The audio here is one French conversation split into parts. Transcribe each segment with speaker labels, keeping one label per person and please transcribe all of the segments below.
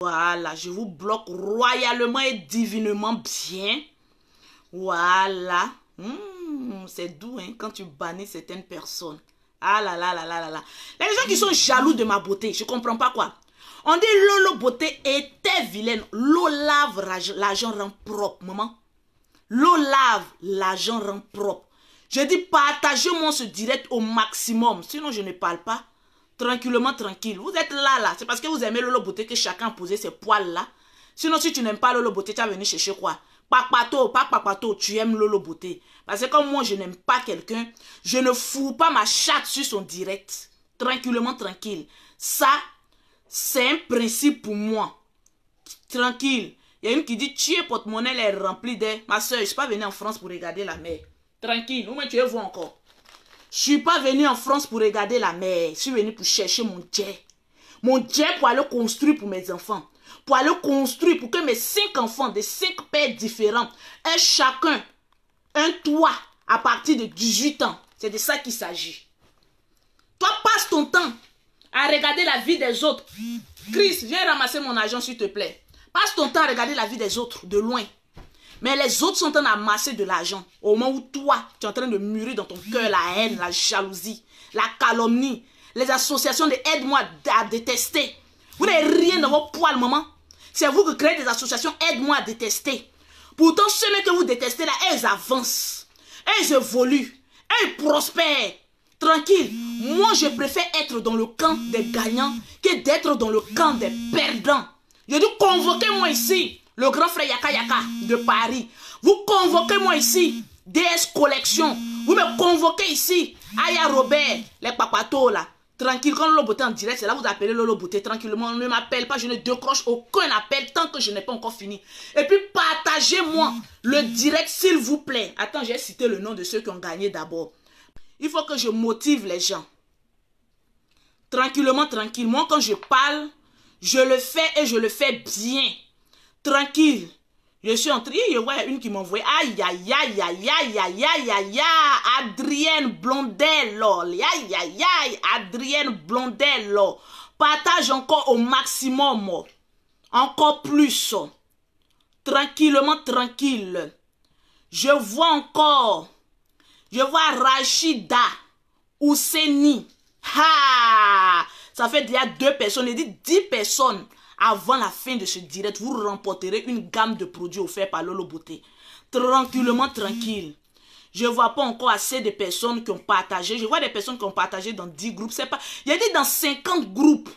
Speaker 1: Voilà, je vous bloque royalement et divinement bien. Voilà. C'est doux hein, quand tu bannis certaines personnes. Ah là là là là là là. Les gens qui sont jaloux de ma beauté, je comprends pas quoi. On dit Lolo beauté était vilaine. L'eau lave, l'argent rend propre, maman. L'eau lave, l'argent rend propre. Je dis partagez-moi ce direct au maximum. Sinon je ne parle pas. Tranquillement, tranquille. Vous êtes là. C'est parce que vous aimez Lolo beauté que chacun a posé ses poils là. Sinon si tu n'aimes pas Lolo beauté, tu vas venir chercher quoi? Papato, tu aimes Lolo beauté. Parce que comme moi, je n'aime pas quelqu'un, je ne fous pas ma chatte sur son direct. Tranquillement, tranquille. Ça, c'est un principe pour moi. Tranquille. Il y a une qui dit, tu es porte-monnaie, elle est remplie de... Ma soeur, je ne suis pas venue en France pour regarder la mer. Tranquille, où tu es vous encore? Je ne suis pas venue en France pour regarder la mer. Je suis venue pour chercher mon jet. Mon jet pour aller construire pour mes enfants. Pour aller construire, pour que mes 5 enfants de 5 pères différents aient chacun un toit à partir de 18 ans. C'est de ça qu'il s'agit. Toi, passe ton temps à regarder la vie des autres. Chris, viens ramasser mon argent s'il te plaît. Passe ton temps à regarder la vie des autres de loin. Mais les autres sont en train d'amasser de l'argent. Au moment où toi, tu es en train de mûrir dans ton cœur la haine, la jalousie, la calomnie, les associations de aide-moi à détester. Vous n'avez rien dans vos poils, maman. C'est vous qui créez des associations aide-moi à détester. Pourtant, ceux que vous détestez là, elles avancent. Elles évoluent. Elles prospèrent. Tranquille. Moi, je préfère être dans le camp des gagnants que d'être dans le camp des perdants. Je dis, convoquez-moi ici, le grand frère Yaka Yaka de Paris. Vous convoquez-moi ici, DS Collection. Vous me convoquez ici, Aya Robert, les papatos là. Tranquille, quand Lolo Beauté en direct, c'est là vous appelez Lolo Beauté tranquillement. Ne m'appelle pas, je ne décroche aucun appel tant que je n'ai pas encore fini. Et puis partagez-moi le direct s'il vous plaît. Attends, j'ai cité le nom de ceux qui ont gagné d'abord. Il faut que je motive les gens. Tranquillement, tranquille. Moi, quand je parle, je le fais et je le fais bien. Tranquille. Je suis entrée, je vois une qui m'a envoyé. Aïe, aïe, aïe, aïe, aïe, aïe, aïe, aïe, aïe, Adrienne Blondel, aïe, aïe, aïe, Adrienne Blondel, partage encore au maximum, encore plus, tranquillement, tranquille. Je vois encore, je vois Rachida Ousseni, ça fait déjà 2 personnes, il dit 10 personnes. Avant la fin de ce direct, vous remporterez une gamme de produits offerts par Lolo Beauté. Tranquillement, tranquille. Je ne vois pas encore assez de personnes qui ont partagé. Je vois des personnes qui ont partagé dans 10 groupes. C'est pas... Il a dit dans 50 groupes.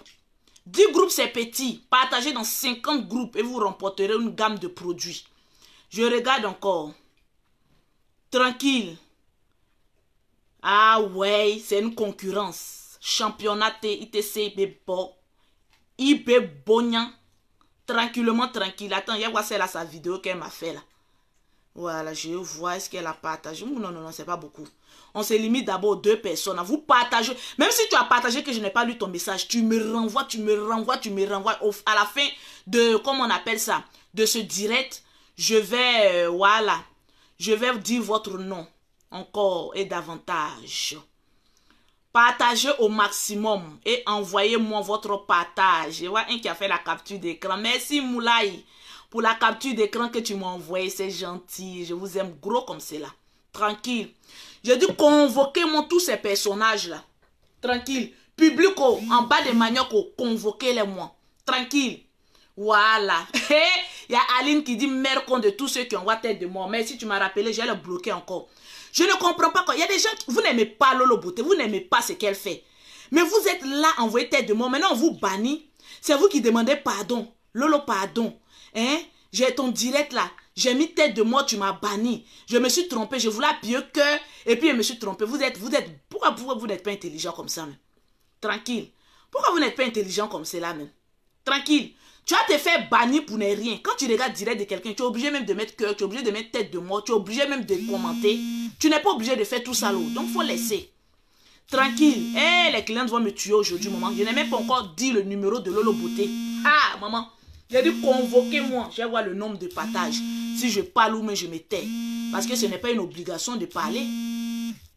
Speaker 1: 10 groupes, c'est petit. Partagez dans 50 groupes et vous remporterez une gamme de produits. Je regarde encore. Tranquille. Ah ouais, c'est une concurrence. Championnat ITC, bon. Ibe Bognan, tranquillement, tranquille. Attends, il y a quoi c'est là sa vidéo qu'elle m'a fait là. Voilà, je vois, est-ce qu'elle a partagé? Non, non, non, c'est pas beaucoup. On se limite d'abord aux 2 personnes. Vous partagez, même si tu as partagé que je n'ai pas lu ton message, tu me renvoies, tu me renvoies, tu me renvoies. À la fin de, comment on appelle ça, de ce direct, je vais, voilà, je vais vous dire votre nom encore et davantage. Partagez au maximum et envoyez-moi votre partage. Je vois un qui a fait la capture d'écran. Merci Moulay pour la capture d'écran que tu m'as envoyé. C'est gentil. Je vous aime gros comme cela. Tranquille. Je dis convoquez-moi tous ces personnages-là. Tranquille. Public en bas de manioc, convoquez-les-moi. Tranquille. Voilà. Il y a Aline qui dit mère con de tous ceux qui envoient tête de moi. Mais si tu m'as rappelé, je vais le bloquer encore. Je ne comprends pas quoi. Il y a des gens qui... Vous n'aimez pas Lolo Beauté. Vous n'aimez pas ce qu'elle fait. Mais vous êtes là, envoyez tête de moi. Maintenant, on vous bannit. C'est vous qui demandez pardon. Lolo, pardon. Hein? J'ai ton direct là. J'ai mis tête de moi, tu m'as banni. Je me suis trompé. Je voulais appuyer cœur. Et puis, je me suis trompé. Pourquoi vous n'êtes pas intelligent comme ça, même? Tranquille. Pourquoi vous n'êtes pas intelligent comme cela, même? Tranquille. Tu as te fait bannir pour ne rien. Quand tu regardes direct de quelqu'un, tu es obligé même de mettre cœur, tu es obligé de mettre tête de mort, tu es obligé même de commenter. Tu n'es pas obligé de faire tout ça là. Donc, il faut laisser. Tranquille. Les clients vont me tuer aujourd'hui, maman. Je n'ai même pas encore dit le numéro de Lolo Beauté. Ah, maman. J'ai dit convoquez-moi. Je vais voir le nombre de partages. Si je parle ou même je me tais. Parce que ce n'est pas une obligation de parler.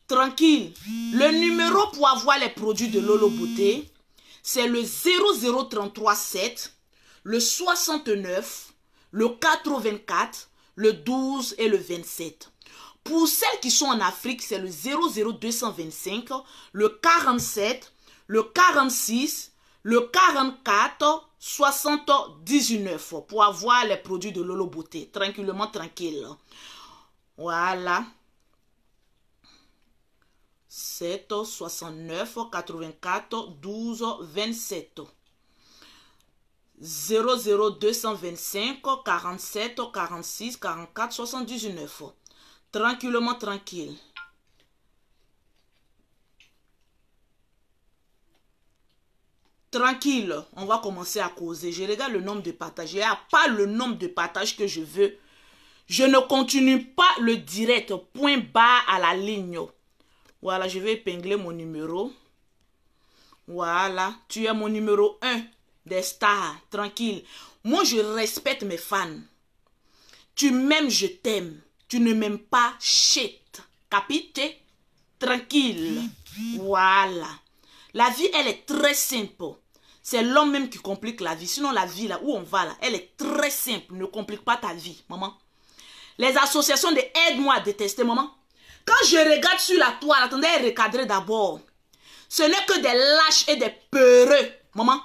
Speaker 1: Tranquille. Le numéro pour avoir les produits de Lolo Beauté, c'est le 00337 le 69, le 84, le 12 et le 27. Pour celles qui sont en Afrique, c'est le 00225, le 47, le 46, le 44, 79 pour avoir les produits de Lolo Beauté. Tranquillement, tranquille. Voilà. 7, 69, 84, 12, 27. 00225, 47, 46, 44, 79. Tranquillement, tranquille. Tranquille, on va commencer à causer. Je regarde le nombre de partages. Il n'y a pas le nombre de partages que je veux. Je ne continue pas le direct. Point bas à la ligne. Voilà, je vais épingler mon numéro. Voilà, tu es mon numéro 1 des stars. Tranquille. Moi, je respecte mes fans. Tu m'aimes, je t'aime. Tu ne m'aimes pas, shit. Capite? Tranquille. Voilà. La vie, elle est très simple. C'est l'homme même qui complique la vie. Sinon, la vie, là où on va, là, elle est très simple. Ne complique pas ta vie, maman. Les associations de aide-moi à détester, maman. Quand je regarde sur la toile, attendez, recadrer d'abord. Ce n'est que des lâches et des peureux, maman.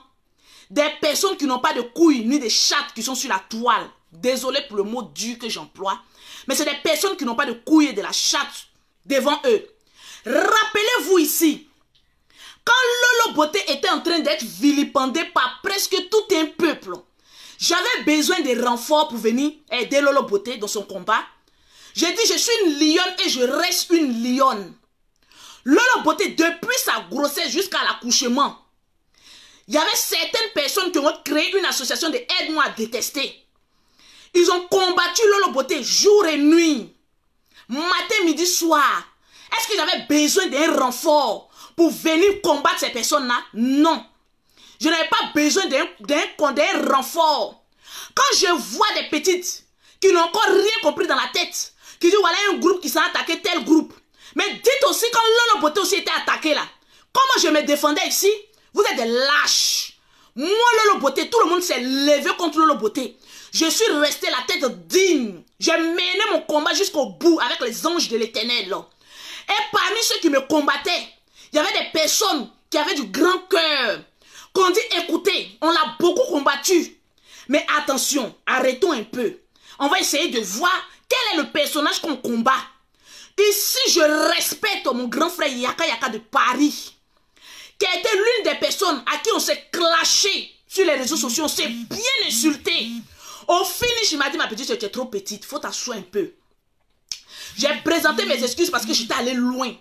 Speaker 1: Des personnes qui n'ont pas de couilles ni de chattes qui sont sur la toile. Désolé pour le mot dur que j'emploie. Mais c'est des personnes qui n'ont pas de couilles et de la chatte devant eux. Rappelez-vous ici, quand Lolo Beauté était en train d'être vilipendé par presque tout un peuple, j'avais besoin de renforts pour venir aider Lolo Beauté dans son combat. J'ai dit, je suis une lionne et je reste une lionne. Lolo Beauté, depuis sa grossesse jusqu'à l'accouchement, il y avait certaines personnes qui ont créé une association de aide-moi à détester. Ils ont combattu Lolo Beauté jour et nuit, matin, midi, soir. Est-ce qu'ils avaient besoin d'un renfort pour venir combattre ces personnes-là? Non. Je n'avais pas besoin d'un renfort. Quand je vois des petites qui n'ont encore rien compris dans la tête, qui disent voilà un groupe qui s'est attaqué tel groupe. Mais dites aussi quand Lolo Beauté aussi était attaqué là. Comment je me défendais ici? Vous êtes des lâches. Moi Lolo Beauté, tout le monde s'est levé contre Lolo Beauté. Je suis resté la tête digne. J'ai mené mon combat jusqu'au bout avec les anges de l'Éternel. Et parmi ceux qui me combattaient, il y avait des personnes qui avaient du grand cœur. Qu'on dit écoutez, on l'a beaucoup combattu. Mais attention, arrêtons un peu. On va essayer de voir quel est le personnage qu'on combat. Ici, je respecte mon grand frère Yaka Yaka de Paris, qui a été l'une des personnes à qui on s'est clashé sur les réseaux sociaux, on s'est bien insulté. Au finish, il m'a dit, ma petite, tu es trop petite, il faut t'asseoir un peu. J'ai présenté mes excuses parce que j'étais allé loin.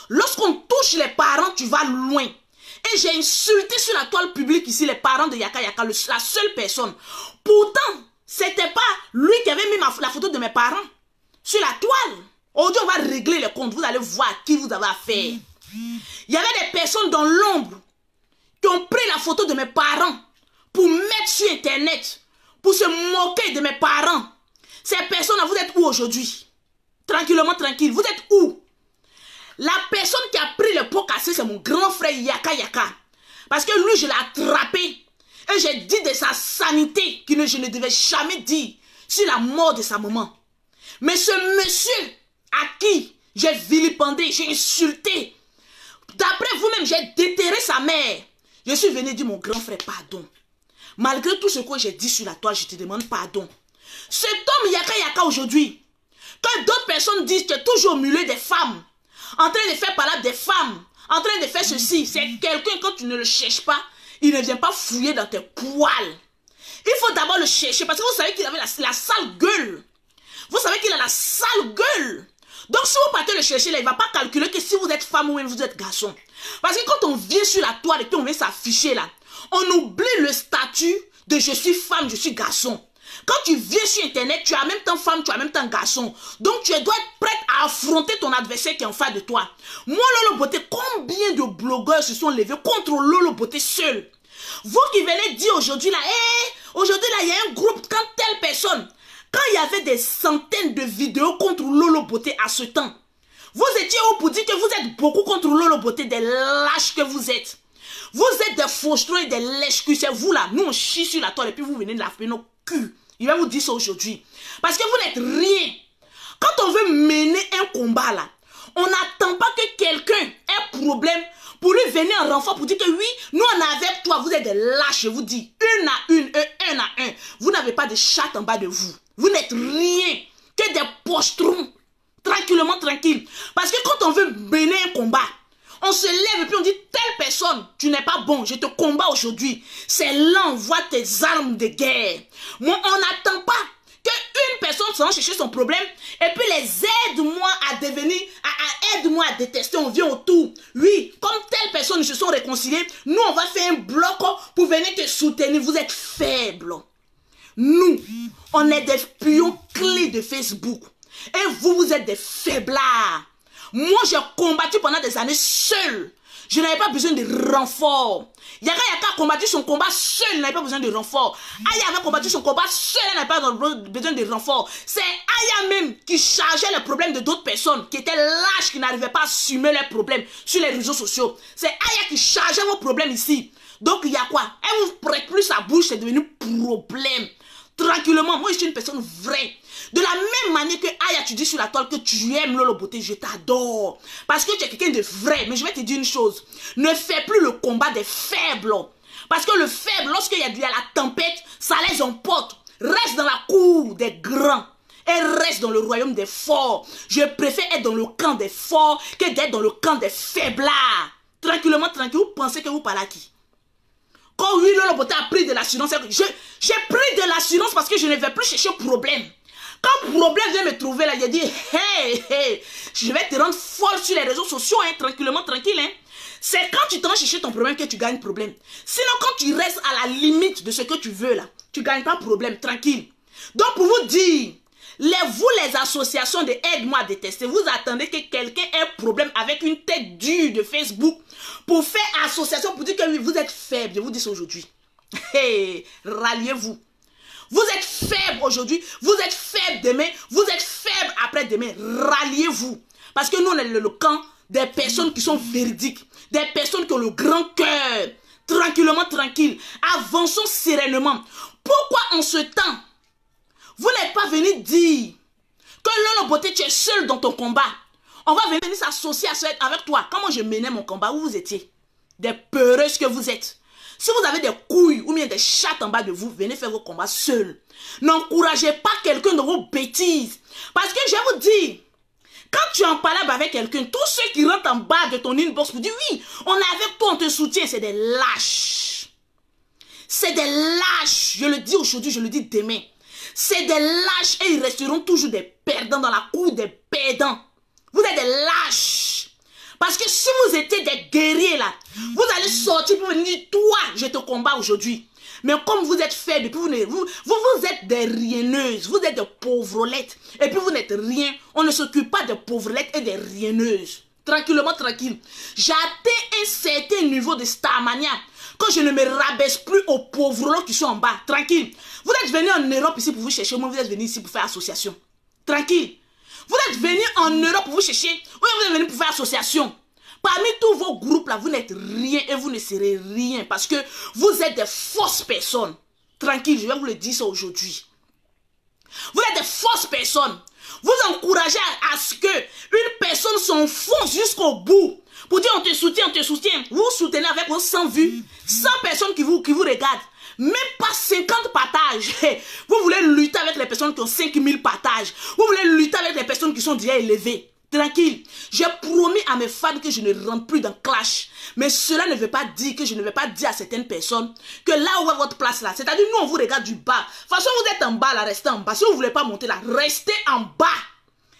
Speaker 1: Lorsqu'on touche les parents, tu vas loin. Et j'ai insulté sur la toile publique ici les parents de Yaka Yaka, la seule personne. Pourtant, c'était pas lui qui avait mis la photo de mes parents sur la toile. Aujourd'hui, on va régler les comptes. Vous allez voir à qui vous avez affaire. Il y avait des personnes dans l'ombre qui ont pris la photo de mes parents pour mettre sur Internet, pour se moquer de mes parents. Ces personnes-là, vous êtes où aujourd'hui? Tranquillement, tranquille. Vous êtes où? La personne qui a pris le pot cassé, c'est mon grand frère Yaka Yaka. Parce que lui, je l'ai attrapé. Et j'ai dit de sa sanité que je ne devais jamais dire sur la mort de sa maman. Mais ce monsieur à qui j'ai vilipendé, j'ai insulté, d'après vous-même, j'ai déterré sa mère. Je suis venu dire, mon grand frère, pardon. Malgré tout ce que j'ai dit sur la toile, je te demande pardon. Cet homme Yaka Yaka aujourd'hui, quand d'autres personnes disent que tu es toujours au milieu des femmes, en train de faire parler des femmes, en train de faire ceci, c'est quelqu'un, quand tu ne le cherches pas, il ne vient pas fouiller dans tes poils. Il faut d'abord le chercher, parce que vous savez qu'il avait la sale gueule. Vous savez qu'il a la sale gueule. Donc si vous partez le chercher, là, il ne va pas calculer que si vous êtes femme ou même vous êtes garçon. Parce que quand on vient sur la toile et qu'on vient s'afficher là, on oublie le statut de je suis femme, je suis garçon. Quand tu viens sur Internet, tu es en même temps femme, tu es en même temps garçon. Donc tu dois être prête à affronter ton adversaire qui est en face de toi. Moi, Lolo Beauté, combien de blogueurs se sont levés contre Lolo Beauté seul? Vous qui venez dire aujourd'hui là, aujourd'hui là, il y a un groupe, quand telle personne, quand il y avait des centaines de vidéos contre Lolo Beauté à ce temps, vous étiez où pour dire que vous êtes beaucoup contre Lolo Beauté, des lâches que vous êtes? Vous êtes des fauchetrons et des lèche-culs. C'est vous là. Nous, on chie sur la toile et puis vous venez de laver nos culs. Il va vous dire ça aujourd'hui. Parce que vous n'êtes rien. Quand on veut mener un combat là, on n'attend pas que quelqu'un ait un problème pour lui venir en renfort pour dire que oui, nous on est avec toi. Vous êtes des lâches, je vous dis. Une à une, un à un. Vous n'avez pas de chatte en bas de vous. Vous n'êtes rien que des pochetrons. Tranquillement, tranquille. Parce que quand on veut mener un combat, on se lève et puis on dit, telle personne, tu n'es pas bon, je te combats aujourd'hui. C'est là, on voit tes armes de guerre. Moi, on n'attend pas qu'une personne s'en chercher son problème et puis les aide-moi à devenir, aide-moi à détester, on vient autour. Oui, comme telle personne se sont réconciliées, nous, on va faire un bloc pour venir te soutenir. Vous êtes faibles. Nous, on est des pions clés de Facebook. Et vous, vous êtes des faiblards. Moi, j'ai combattu pendant des années seul. Je n'avais pas besoin de renfort. Yaka a combattu son combat seul, il n'avait pas besoin de renfort. Aya avait combattu son combat seul, il n'avait pas besoin de renfort. C'est Aya même qui chargeait les problèmes de d'autres personnes, qui étaient lâches, qui n'arrivaient pas à assumer leurs problèmes sur les réseaux sociaux. C'est Aya qui chargeait vos problèmes ici. Donc il y a quoi? Elle vous prête plus sa bouche, c'est devenu problème. Tranquillement, moi je suis une personne vraie. De la même manière que Aya, tu dis sur la toile que tu aimes Lolo Beauté, je t'adore. Parce que tu es quelqu'un de vrai. Mais je vais te dire une chose. Ne fais plus le combat des faibles. Parce que le faible, lorsqu'il y a la tempête, ça les emporte. Reste dans la cour des grands. Et reste dans le royaume des forts. Je préfère être dans le camp des forts que d'être dans le camp des faiblards. Tranquillement, tranquille, vous pensez que vous parlez à qui? Quand oui, Lolo Beauté a pris de l'assurance, j'ai pris de l'assurance parce que je ne vais plus chercher problème. Quand problème vient me trouver là, j'ai dit, hey, je vais te rendre folle sur les réseaux sociaux, hein, tranquillement, tranquille. Hein. C'est quand tu t'en chercher ton problème que tu gagnes problème. Sinon, quand tu restes à la limite de ce que tu veux là, tu ne gagnes pas problème, tranquille. Donc, pour vous dire, les associations de aide-moi à détester, vous attendez que quelqu'un ait un problème avec une tête dure de Facebook pour faire association, pour dire que oui, vous êtes faible. Je vous dis ça aujourd'hui. Hey, ralliez-vous. Vous êtes faible aujourd'hui, vous êtes faible demain, vous êtes faible après-demain. Ralliez-vous. Parce que nous, on est le camp des personnes qui sont véridiques, des personnes qui ont le grand cœur. Tranquillement, tranquille. Avançons sereinement. Pourquoi en ce temps, vous n'êtes pas venu dire que Lolo Beauté, tu es seul dans ton combat? On va venir s'associer avec toi. Comment je menais mon combat? Où vous étiez? Des peureuses que vous êtes. Si vous avez des couilles ou bien des chattes en bas de vous, venez faire vos combats seuls. N'encouragez pas quelqu'un dans vos bêtises. Parce que je vais vous dire, quand tu en parles avec quelqu'un, tous ceux qui rentrent en bas de ton inbox vous disent oui, on est avec toi, on te soutient, c'est des lâches. C'est des lâches. Je le dis aujourd'hui, je le dis demain. C'est des lâches et ils resteront toujours des perdants dans la cour des perdants. Vous êtes des lâches. Parce que si vous étiez des guerriers là, vous allez sortir pour venir dire, toi, je te combats aujourd'hui. Mais comme vous êtes faibles, vous êtes des rieneuses, vous êtes des pauvrolettes. Et puis vous n'êtes rien, on ne s'occupe pas des pauvrolettes et des rieneuses. Tranquillement, tranquille. J'ai atteint un certain niveau de starmania quand je ne me rabaisse plus aux pauvrolettes qui sont en bas. Tranquille. Vous êtes venus en Europe ici pour vous chercher, moi vous êtes venus ici pour faire association. Tranquille. Vous êtes venus en Europe pour vous chercher, ou vous êtes venus pour faire association. Parmi tous vos groupes là, vous n'êtes rien et vous ne serez rien parce que vous êtes des fausses personnes. Tranquille, je vais vous le dire ça aujourd'hui. Vous êtes des fausses personnes. Vous encouragez à ce que une personne s'enfonce jusqu'au bout pour dire on te soutient, on te soutient. Vous vous soutenez avec vos 100 vues, 100 personnes qui vous regardent. Même pas 50 partages. Vous voulez lutter avec les personnes qui ont 5000 partages. Vous voulez lutter avec les personnes qui sont déjà élevées. Tranquille. J'ai promis à mes fans que je ne rentre plus dans clash. Mais cela ne veut pas dire que je ne vais pas dire à certaines personnes que là où est votre place là, c'est-à-dire nous on vous regarde du bas. De toute façon vous êtes en bas là, restez en bas. Si vous ne voulez pas monter là, restez en bas.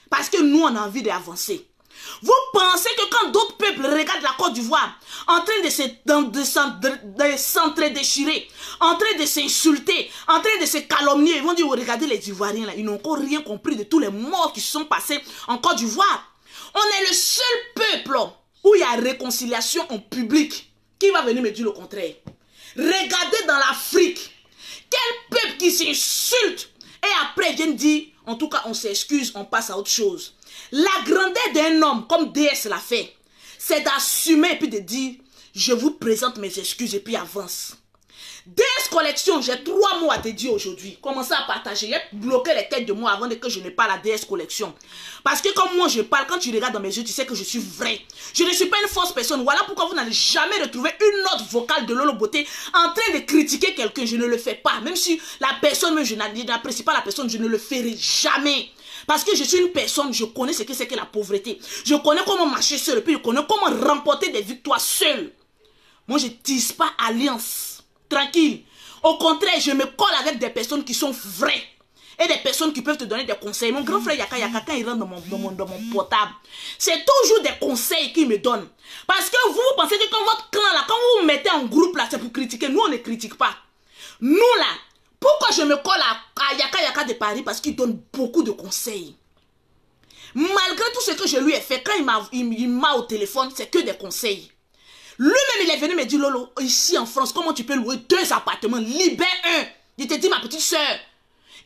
Speaker 1: Parce que nous on a envie d'avancer. Vous pensez que quand d'autres peuples regardent la Côte d'Ivoire en train de s'entre-déchirer, en train de s'insulter, en train de se calomnier, ils vont dire, oh, regardez les Ivoiriens là, ils n'ont encore rien compris de tous les morts qui se sont passés en Côte d'Ivoire. On est le seul peuple où il y a réconciliation en public. Qui va venir me dire le contraire? Regardez dans l'Afrique, quel peuple qui s'insulte et après vient dire, en tout cas on s'excuse, on passe à autre chose. La grandeur d'un homme, comme DS l'a fait, c'est d'assumer et puis de dire, je vous présente mes excuses et puis avance. DS Collection, j'ai 3 mots à te dire aujourd'hui. Commencez à partager. J'ai bloqué les têtes de moi avant que je ne parle à DS Collection. Parce que comme moi je parle, quand tu regardes dans mes yeux, tu sais que je suis vrai. Je ne suis pas une fausse personne. Voilà pourquoi vous n'allez jamais retrouver une note vocale de Lolo Beauté en train de critiquer quelqu'un. Je ne le fais pas. Même si la personne, je n'apprécie pas la personne, je ne le ferai jamais. Parce que je suis une personne, je connais ce que c'est que la pauvreté. Je connais comment marcher seul. Et puis je connais comment remporter des victoires seul. Moi, je ne tisse pas alliance. Tranquille. Au contraire, je me colle avec des personnes qui sont vraies. Et des personnes qui peuvent te donner des conseils. Mon grand frère Yaka Yaka, quand il rentre dans mon portable, c'est toujours des conseils qu'il me donne. Parce que vous pensez que quand votre clan là, quand vous vous mettez en groupe là, c'est pour critiquer. Nous, on ne critique pas. Nous là, pourquoi je me colle à Yaka Yaka de Paris? Parce qu'il donne beaucoup de conseils. Malgré tout ce que je lui ai fait, quand il m'a au téléphone, c'est que des conseils. Lui-même, il est venu me dire, Lolo, ici en France, comment tu peux louer 2 appartements? Libère un. Il te dit, ma petite soeur,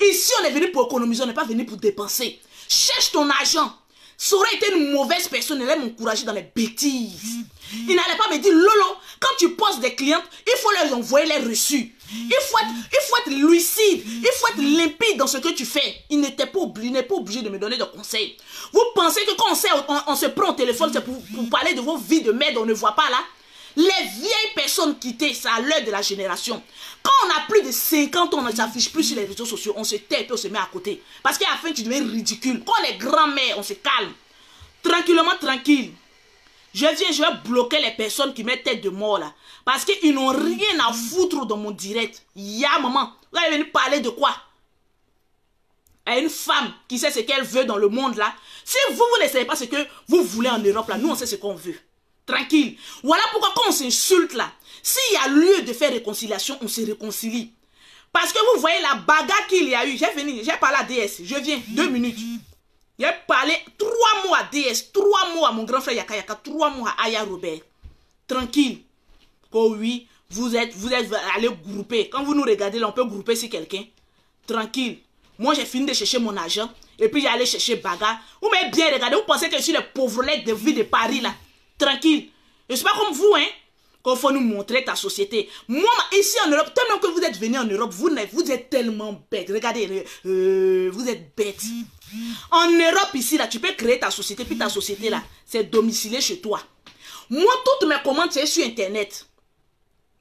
Speaker 1: ici, on est venu pour économiser, on n'est pas venu pour dépenser. Cherche ton argent. Ça aurait été une mauvaise personne, il allait m'encourager dans les bêtises. Il n'allait pas me dire, Lolo, quand tu poses des clientes, il faut leur envoyer les reçus. Il faut être lucide, il faut être limpide dans ce que tu fais. Il n'est pas obligé de me donner des conseils. Vous pensez que quand on se prend au téléphone, c'est pour parler de vos vies de merde, on ne voit pas là? Les vieilles personnes quittées, c'est à l'heure de la génération. Quand on a plus de 50 ans, on ne s'affiche plus sur les réseaux sociaux, on se tait et puis on se met à côté. Parce qu'à la fin, tu deviens ridicule. Quand on est grand-mère, on se calme. Tranquillement, tranquille. Je vais bloquer les personnes qui mettent tête de mort là. Parce qu'ils n'ont rien à foutre dans mon direct. Ya maman, vous allez venir parler de quoi? À une femme qui sait ce qu'elle veut dans le monde là. Si vous ne savez pas ce que vous voulez en Europe là, nous on sait ce qu'on veut. Tranquille. Voilà pourquoi quand on s'insulte là, s'il y a lieu de faire réconciliation, on se réconcilie. Parce que vous voyez la bagarre qu'il y a eu. J'ai parlé à DS. Je viens, 2 minutes. J'ai parlé 3 mots à DS, 3 mots à mon grand frère Yaka Yaka, 3 mots à Aya Robert. Tranquille. Oh oui, vous êtes allés grouper. Quand vous nous regardez là, on peut grouper sur quelqu'un. Tranquille. Moi, j'ai fini de chercher mon argent. Et puis, j'ai allé chercher bagarre. Vous m'avez bien regardé. Vous pensez que je suis les pauvrettes de vie de Paris là. Tranquille. Je ne suis pas comme vous, hein. Qu'il faut nous montrer ta société. Moi, ici en Europe, tellement que vous êtes venus en Europe, vous êtes tellement bêtes. Regardez, vous êtes bêtes. En Europe, ici, là, tu peux créer ta société, puis ta société, là, c'est domicilié chez toi. Moi, toutes mes commandes, c'est sur Internet.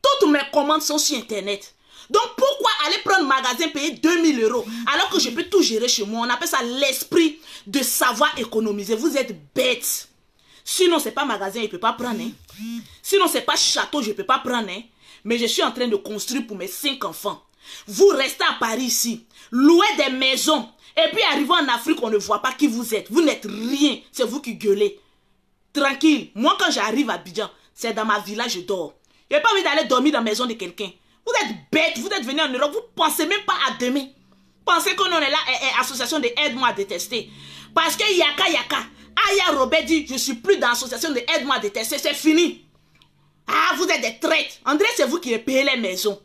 Speaker 1: Toutes mes commandes sont sur Internet. Donc, pourquoi aller prendre un magasin, payer 2000 € alors que je peux tout gérer chez moi? On appelle ça l'esprit de savoir économiser. Vous êtes bêtes. Sinon, c'est pas magasin, il ne peut pas prendre. Hein. Sinon, c'est pas château, je ne peux pas prendre. Hein. Mais je suis en train de construire pour mes 5 enfants. Vous restez à Paris ici, louez des maisons. Et puis, arrivant en Afrique, on ne voit pas qui vous êtes. Vous n'êtes rien, c'est vous qui gueulez. Tranquille. Moi, quand j'arrive à Abidjan, c'est dans ma villa, je dors. Je n'ai pas envie d'aller dormir dans la maison de quelqu'un. Vous êtes bêtes, vous êtes venus en Europe, vous ne pensez même pas à demain. Pensez qu'on est là, association de aide-moi à détester. Parce que Yaka Yaka, Aya Robert dit, je ne suis plus dans l'association de aide-moi à détester, c'est fini. Ah, vous êtes des traites. André, c'est vous qui payez les maisons.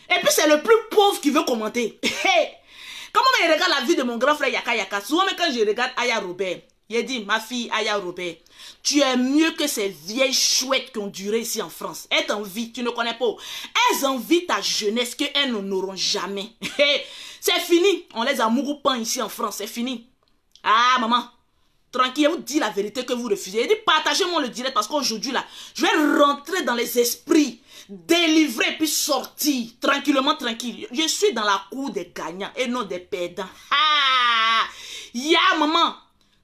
Speaker 1: Et puis, c'est le plus pauvre qui veut commenter. Comment je regarde la vie de mon grand frère Yaka Yaka, souvent quand je regarde Aya Robert, il dit, ma fille Aya Robert, tu es mieux que ces vieilles chouettes qui ont duré ici en France. Elles t'envient, tu ne connais pas. Elles envient ta jeunesse qu'elles n'auront jamais. C'est fini. On les a mourou-pan ici en France, c'est fini. Ah, maman, tranquille, vous dites la vérité que vous refusez. Il dit, partagez-moi le direct parce qu'aujourd'hui, là, je vais rentrer dans les esprits, délivrer puis sortir tranquillement, tranquille. Je suis dans la cour des gagnants et non des perdants. Ah, ya, maman.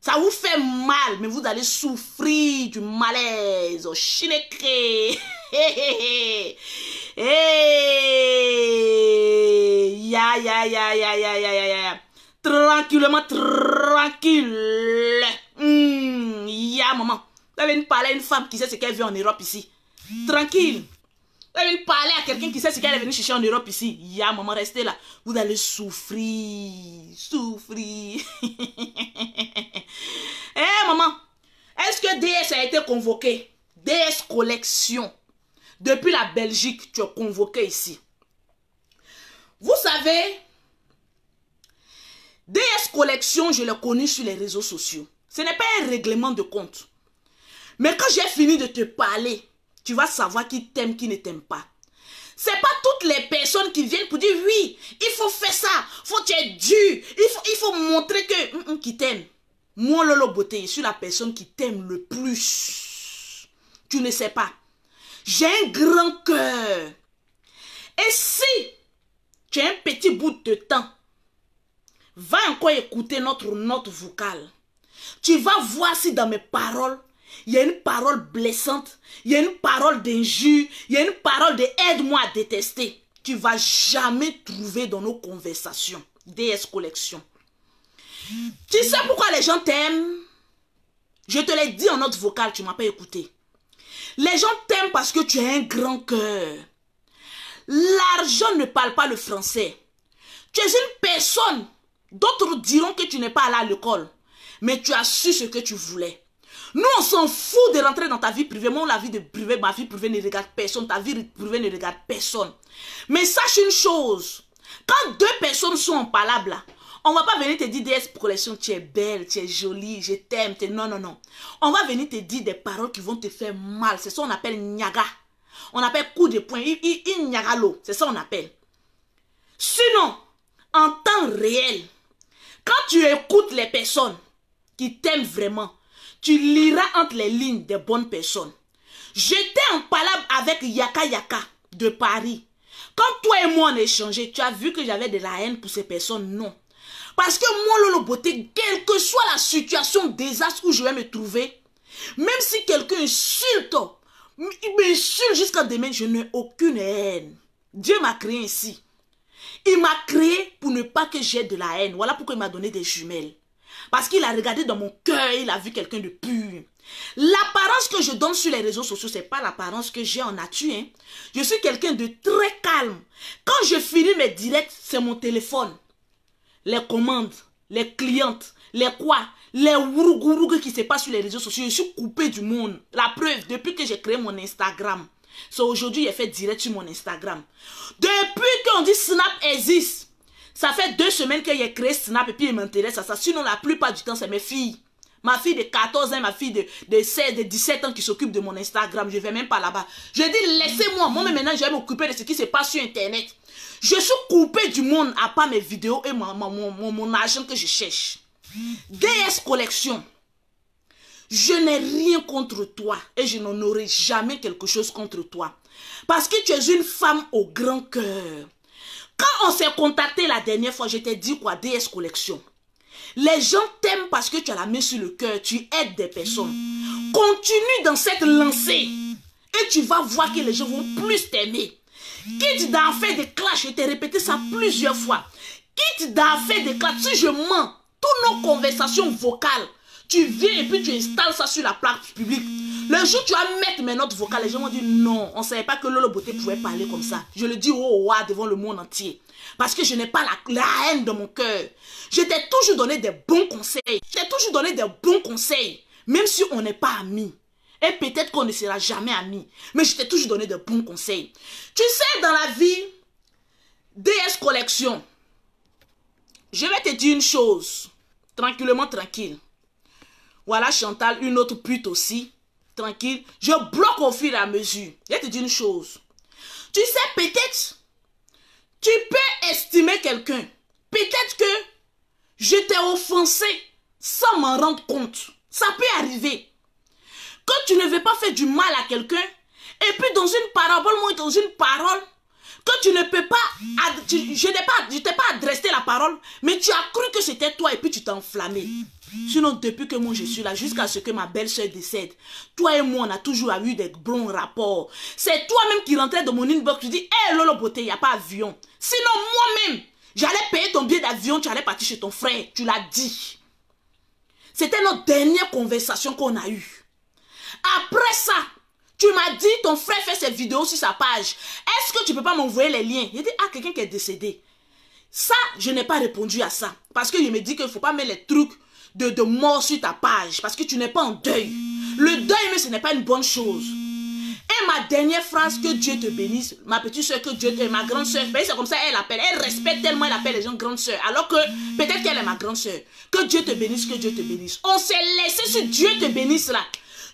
Speaker 1: Ça vous fait mal, mais vous allez souffrir du malaise. Oh, chinécré. Ya. Tranquillement, tranquille. Ya, maman. Vous allez parler à une femme qui sait ce qu'elle veut en Europe ici. Tranquille. Vous allez parler à quelqu'un qui sait ce qu'elle est venue chercher en Europe ici. Ya, maman, restez là. Vous allez souffrir. Souffrir. Eh, maman, est-ce que DS a été convoqué? DS Collection. Depuis la Belgique, tu es convoqué ici. Vous savez, DS Collection, je l'ai connu sur les réseaux sociaux. Ce n'est pas un règlement de compte. Mais quand j'ai fini de te parler, tu vas savoir qui t'aime, qui ne t'aime pas. C'est pas toutes les personnes qui viennent pour dire oui, il faut faire ça, tu es dur, il faut montrer que qui t'aime. Moi, Lolo Beauté, je suis la personne qui t'aime le plus. Tu ne sais pas. J'ai un grand cœur. Et si tu as un petit bout de temps, va encore écouter notre note vocale. Tu vas voir si dans mes paroles, il y a une parole blessante, il y a une parole d'injure, il y a une parole de aide-moi à détester. Tu ne vas jamais trouver dans nos conversations. DS Collection. Tu sais pourquoi les gens t'aiment? Je te l'ai dit en note vocale, tu ne m'as pas écouté. Les gens t'aiment parce que tu as un grand cœur. L'argent ne parle pas le français. Tu es une personne. D'autres diront que tu n'es pas allé à l'école. Mais tu as su ce que tu voulais. Nous, on s'en fout de rentrer dans ta vie privée. Moi, ma vie privée ne regarde personne. Ta vie privée ne regarde personne. Mais sache une chose. Quand deux personnes sont en palabre là, on ne va pas venir te dire DS Collection, tu es belle, tu es jolie, je t'aime. Non, non, non. On va venir te dire des paroles qui vont te faire mal. C'est ça qu'on appelle nyaga. On appelle coup de poing. Il nyaga l'eau. C'est ça qu'on appelle. Sinon, en temps réel, quand tu écoutes les personnes qui t'aiment vraiment, tu liras entre les lignes des bonnes personnes. J'étais en palabre avec Yaka Yaka de Paris. Quand toi et moi on a échangé, tu as vu que j'avais de la haine pour ces personnes? Non. Parce que moi, Lolo Beauté, quelle que soit la situation désastre où je vais me trouver, même si quelqu'un insulte, il m'insulte jusqu'à demain, je n'ai aucune haine. Dieu m'a créé ainsi. Il m'a créé pour ne pas que j'ai de la haine. Voilà pourquoi il m'a donné des jumelles. Parce qu'il a regardé dans mon cœur, il a vu quelqu'un de pur. L'apparence que je donne sur les réseaux sociaux, ce n'est pas l'apparence que j'ai en nature. Hein. Je suis quelqu'un de très calme. Quand je finis mes directs, c'est mon téléphone. Les commandes, les clientes, les quoi, les wourougourou qui se passent sur les réseaux sociaux. Je suis coupé du monde. La preuve, depuis que j'ai créé mon Instagram. C'est aujourd'hui j'ai fait direct sur mon Instagram. Depuis qu'on dit Snap existe, ça fait 2 semaines que j'ai créé Snap et puis il m'intéresse à ça. Sinon, la plupart du temps, c'est mes filles. Ma fille de 14 ans, ma fille de 16, de 17 ans qui s'occupe de mon Instagram. Je ne vais même pas là-bas. Je dis, laissez-moi. Moi, maintenant, je vais m'occuper de ce qui se passe sur Internet. Je suis coupé du monde à part mes vidéos et mon argent que je cherche. DS Collection. Je n'ai rien contre toi et je n'en aurai jamais quelque chose contre toi. Parce que tu es une femme au grand cœur. Quand on s'est contacté la dernière fois, je t'ai dit quoi? DS Collection. Les gens t'aiment parce que tu as la main sur le cœur, tu aides des personnes. Continue dans cette lancée et tu vas voir que les gens vont plus t'aimer. Quitte d'en faire des clashs, je t'ai répété ça plusieurs fois. Quitte d'en faire des clashs, si je mens, toutes nos conversations vocales, tu viens et puis tu installes ça sur la plaque publique. Le jour où tu vas mettre mes notes vocales, les gens vont dire non, on ne savait pas que Lolo Beauté pouvait parler comme ça. Je le dis devant le monde entier. Parce que je n'ai pas la haine dans mon cœur. Je t'ai toujours donné des bons conseils. Je t'ai toujours donné des bons conseils. Même si on n'est pas amis. Et peut-être qu'on ne sera jamais amis. Mais je t'ai toujours donné de bons conseils. Tu sais, dans la vie, DS Collection, je vais te dire une chose. Tranquillement, tranquille. Voilà Chantal, une autre pute aussi. Tranquille. Je bloque au fur et à mesure. Je vais te dire une chose. Tu sais, peut-être, tu peux estimer quelqu'un. Peut-être que je t'ai offensé sans m'en rendre compte. Ça peut arriver. Que tu ne veux pas faire du mal à quelqu'un. Et puis dans une parabole, moi dans une parole, que tu ne peux pas, je t'ai pas adressé la parole, mais tu as cru que c'était toi et puis tu t'es enflammé. Sinon, depuis que moi je suis là, jusqu'à ce que ma belle-sœur décède, toi et moi on a toujours eu des bons rapports. C'est toi-même qui rentrais dans mon inbox, tu dis, hé Lolo Beauté, il n'y a pas avion. Sinon moi-même, j'allais payer ton billet d'avion, tu allais partir chez ton frère, tu l'as dit. C'était notre dernière conversation qu'on a eue. Après ça, tu m'as dit, ton frère fait ses vidéos sur sa page. Est-ce que tu ne peux pas m'envoyer les liens? J'ai dit, ah, quelqu'un qui est décédé. Ça, je n'ai pas répondu à ça. Parce que je me dis qu'il ne faut pas mettre les trucs de mort sur ta page. Parce que tu n'es pas en deuil. Le deuil, mais ce n'est pas une bonne chose. Et ma dernière phrase, que Dieu te bénisse. Ma petite soeur, que Dieu te... Ma grande soeur, c'est comme ça, elle appelle. Elle respecte tellement, elle appelle les gens grande soeur. Alors que peut-être qu'elle est ma grande soeur. Que Dieu te bénisse, que Dieu te bénisse. On s'est laissé sur Dieu te bénisse là.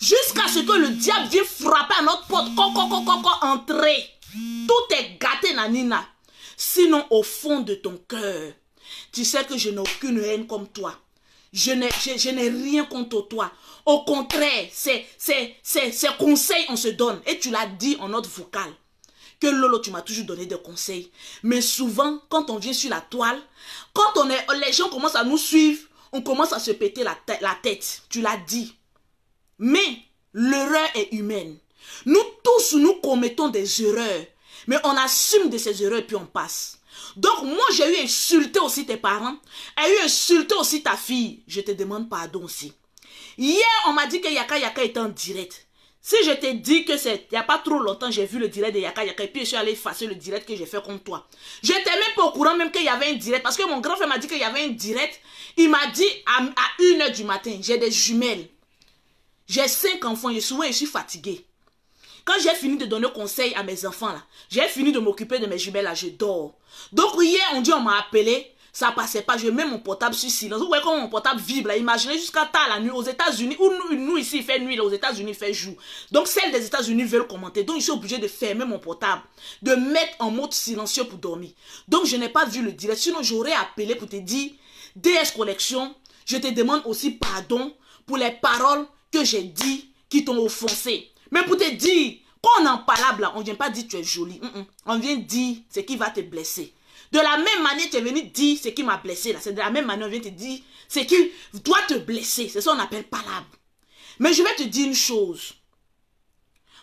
Speaker 1: Jusqu'à ce que le diable vienne frapper à notre porte. Entrez. Tout est gâté, Nanina. Sinon, au fond de ton cœur, tu sais que je n'ai aucune haine comme toi. Je n'ai rien contre toi. Au contraire, c'est conseils on se donne. Et tu l'as dit en note vocale. Que Lolo, tu m'as toujours donné des conseils. Mais souvent, quand on vient sur la toile, quand les gens commencent à nous suivre, on commence à se péter la tête. Tu l'as dit. Mais l'erreur est humaine. Nous tous, nous commettons des erreurs. Mais on assume de ces erreurs et puis on passe. Donc moi, j'ai eu insulté aussi tes parents. J'ai eu insulté aussi ta fille. Je te demande pardon aussi. Hier, on m'a dit que Yaka Yaka était en direct. Si je t'ai dit que c'est... Il n'y a pas trop longtemps, j'ai vu le direct de Yaka Yaka et puis je suis allé effacer le direct que j'ai fait contre toi. Je n'étais même pas au courant même qu'il y avait un direct. Parce que mon grand frère m'a dit qu'il y avait un direct. Il m'a dit à 1h du matin, j'ai des jumelles. J'ai 5 enfants et souvent je suis fatiguée. Quand j'ai fini de donner conseil à mes enfants là, j'ai fini de m'occuper de mes jumelles là, je dors. Donc hier, on m'a appelé, ça passait pas, je mets mon portable sur silence. Vous voyez comment mon portable vibre là, imaginez jusqu'à tard la nuit aux États-Unis, où nous ici il fait nuit, là, aux États-Unis il fait jour. Donc celles des États-Unis veulent commenter, donc je suis obligé de fermer mon portable, de mettre en mode silencieux pour dormir. Donc je n'ai pas vu le direct, sinon j'aurais appelé pour te dire, DS Collection, je te demande aussi pardon pour les paroles que j'ai dit qui t'ont offensé. Mais pour te dire, quand on en parle là, on ne vient pas dire tu es jolie. On vient dire ce qui va te blesser. De la même manière, tu es venu dire ce qui m'a blessé là. C'est de la même manière, on vient te dire ce qui doit te blesser. C'est ça qu'on appelle palabre. Mais je vais te dire une chose.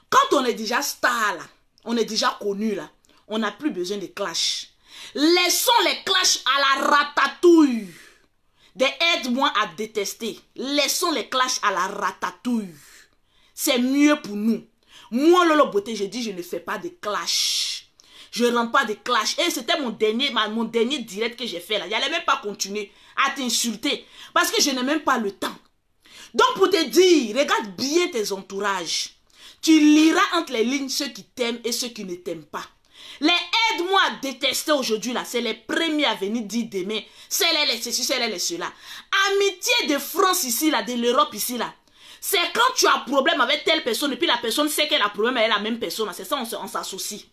Speaker 1: Quand on est déjà star là, on est déjà connu là, on n'a plus besoin de clash. Laissons les clashs à la ratatouille. Des aide-moi à détester. Laissons les clashs à la ratatouille. C'est mieux pour nous. Moi, Lolo Beauté, je dis, je ne fais pas de clash. Je ne rentre pas de clash. Et c'était mon dernier direct que j'ai fait là. Il n'allait même pas continuer à t'insulter. Parce que je n'ai même pas le temps. Donc, pour te dire, regarde bien tes entourages. Tu liras entre les lignes ceux qui t'aiment et ceux qui ne t'aiment pas. Les aide-moi à détester aujourd'hui là, c'est les premiers à venir dire demain. C'est les ceci, c'est les cela. Amitié de France ici là, de l'Europe ici là. C'est quand tu as problème avec telle personne et puis la personne sait qu'elle a problème avec la même personne. C'est ça, on s'associe.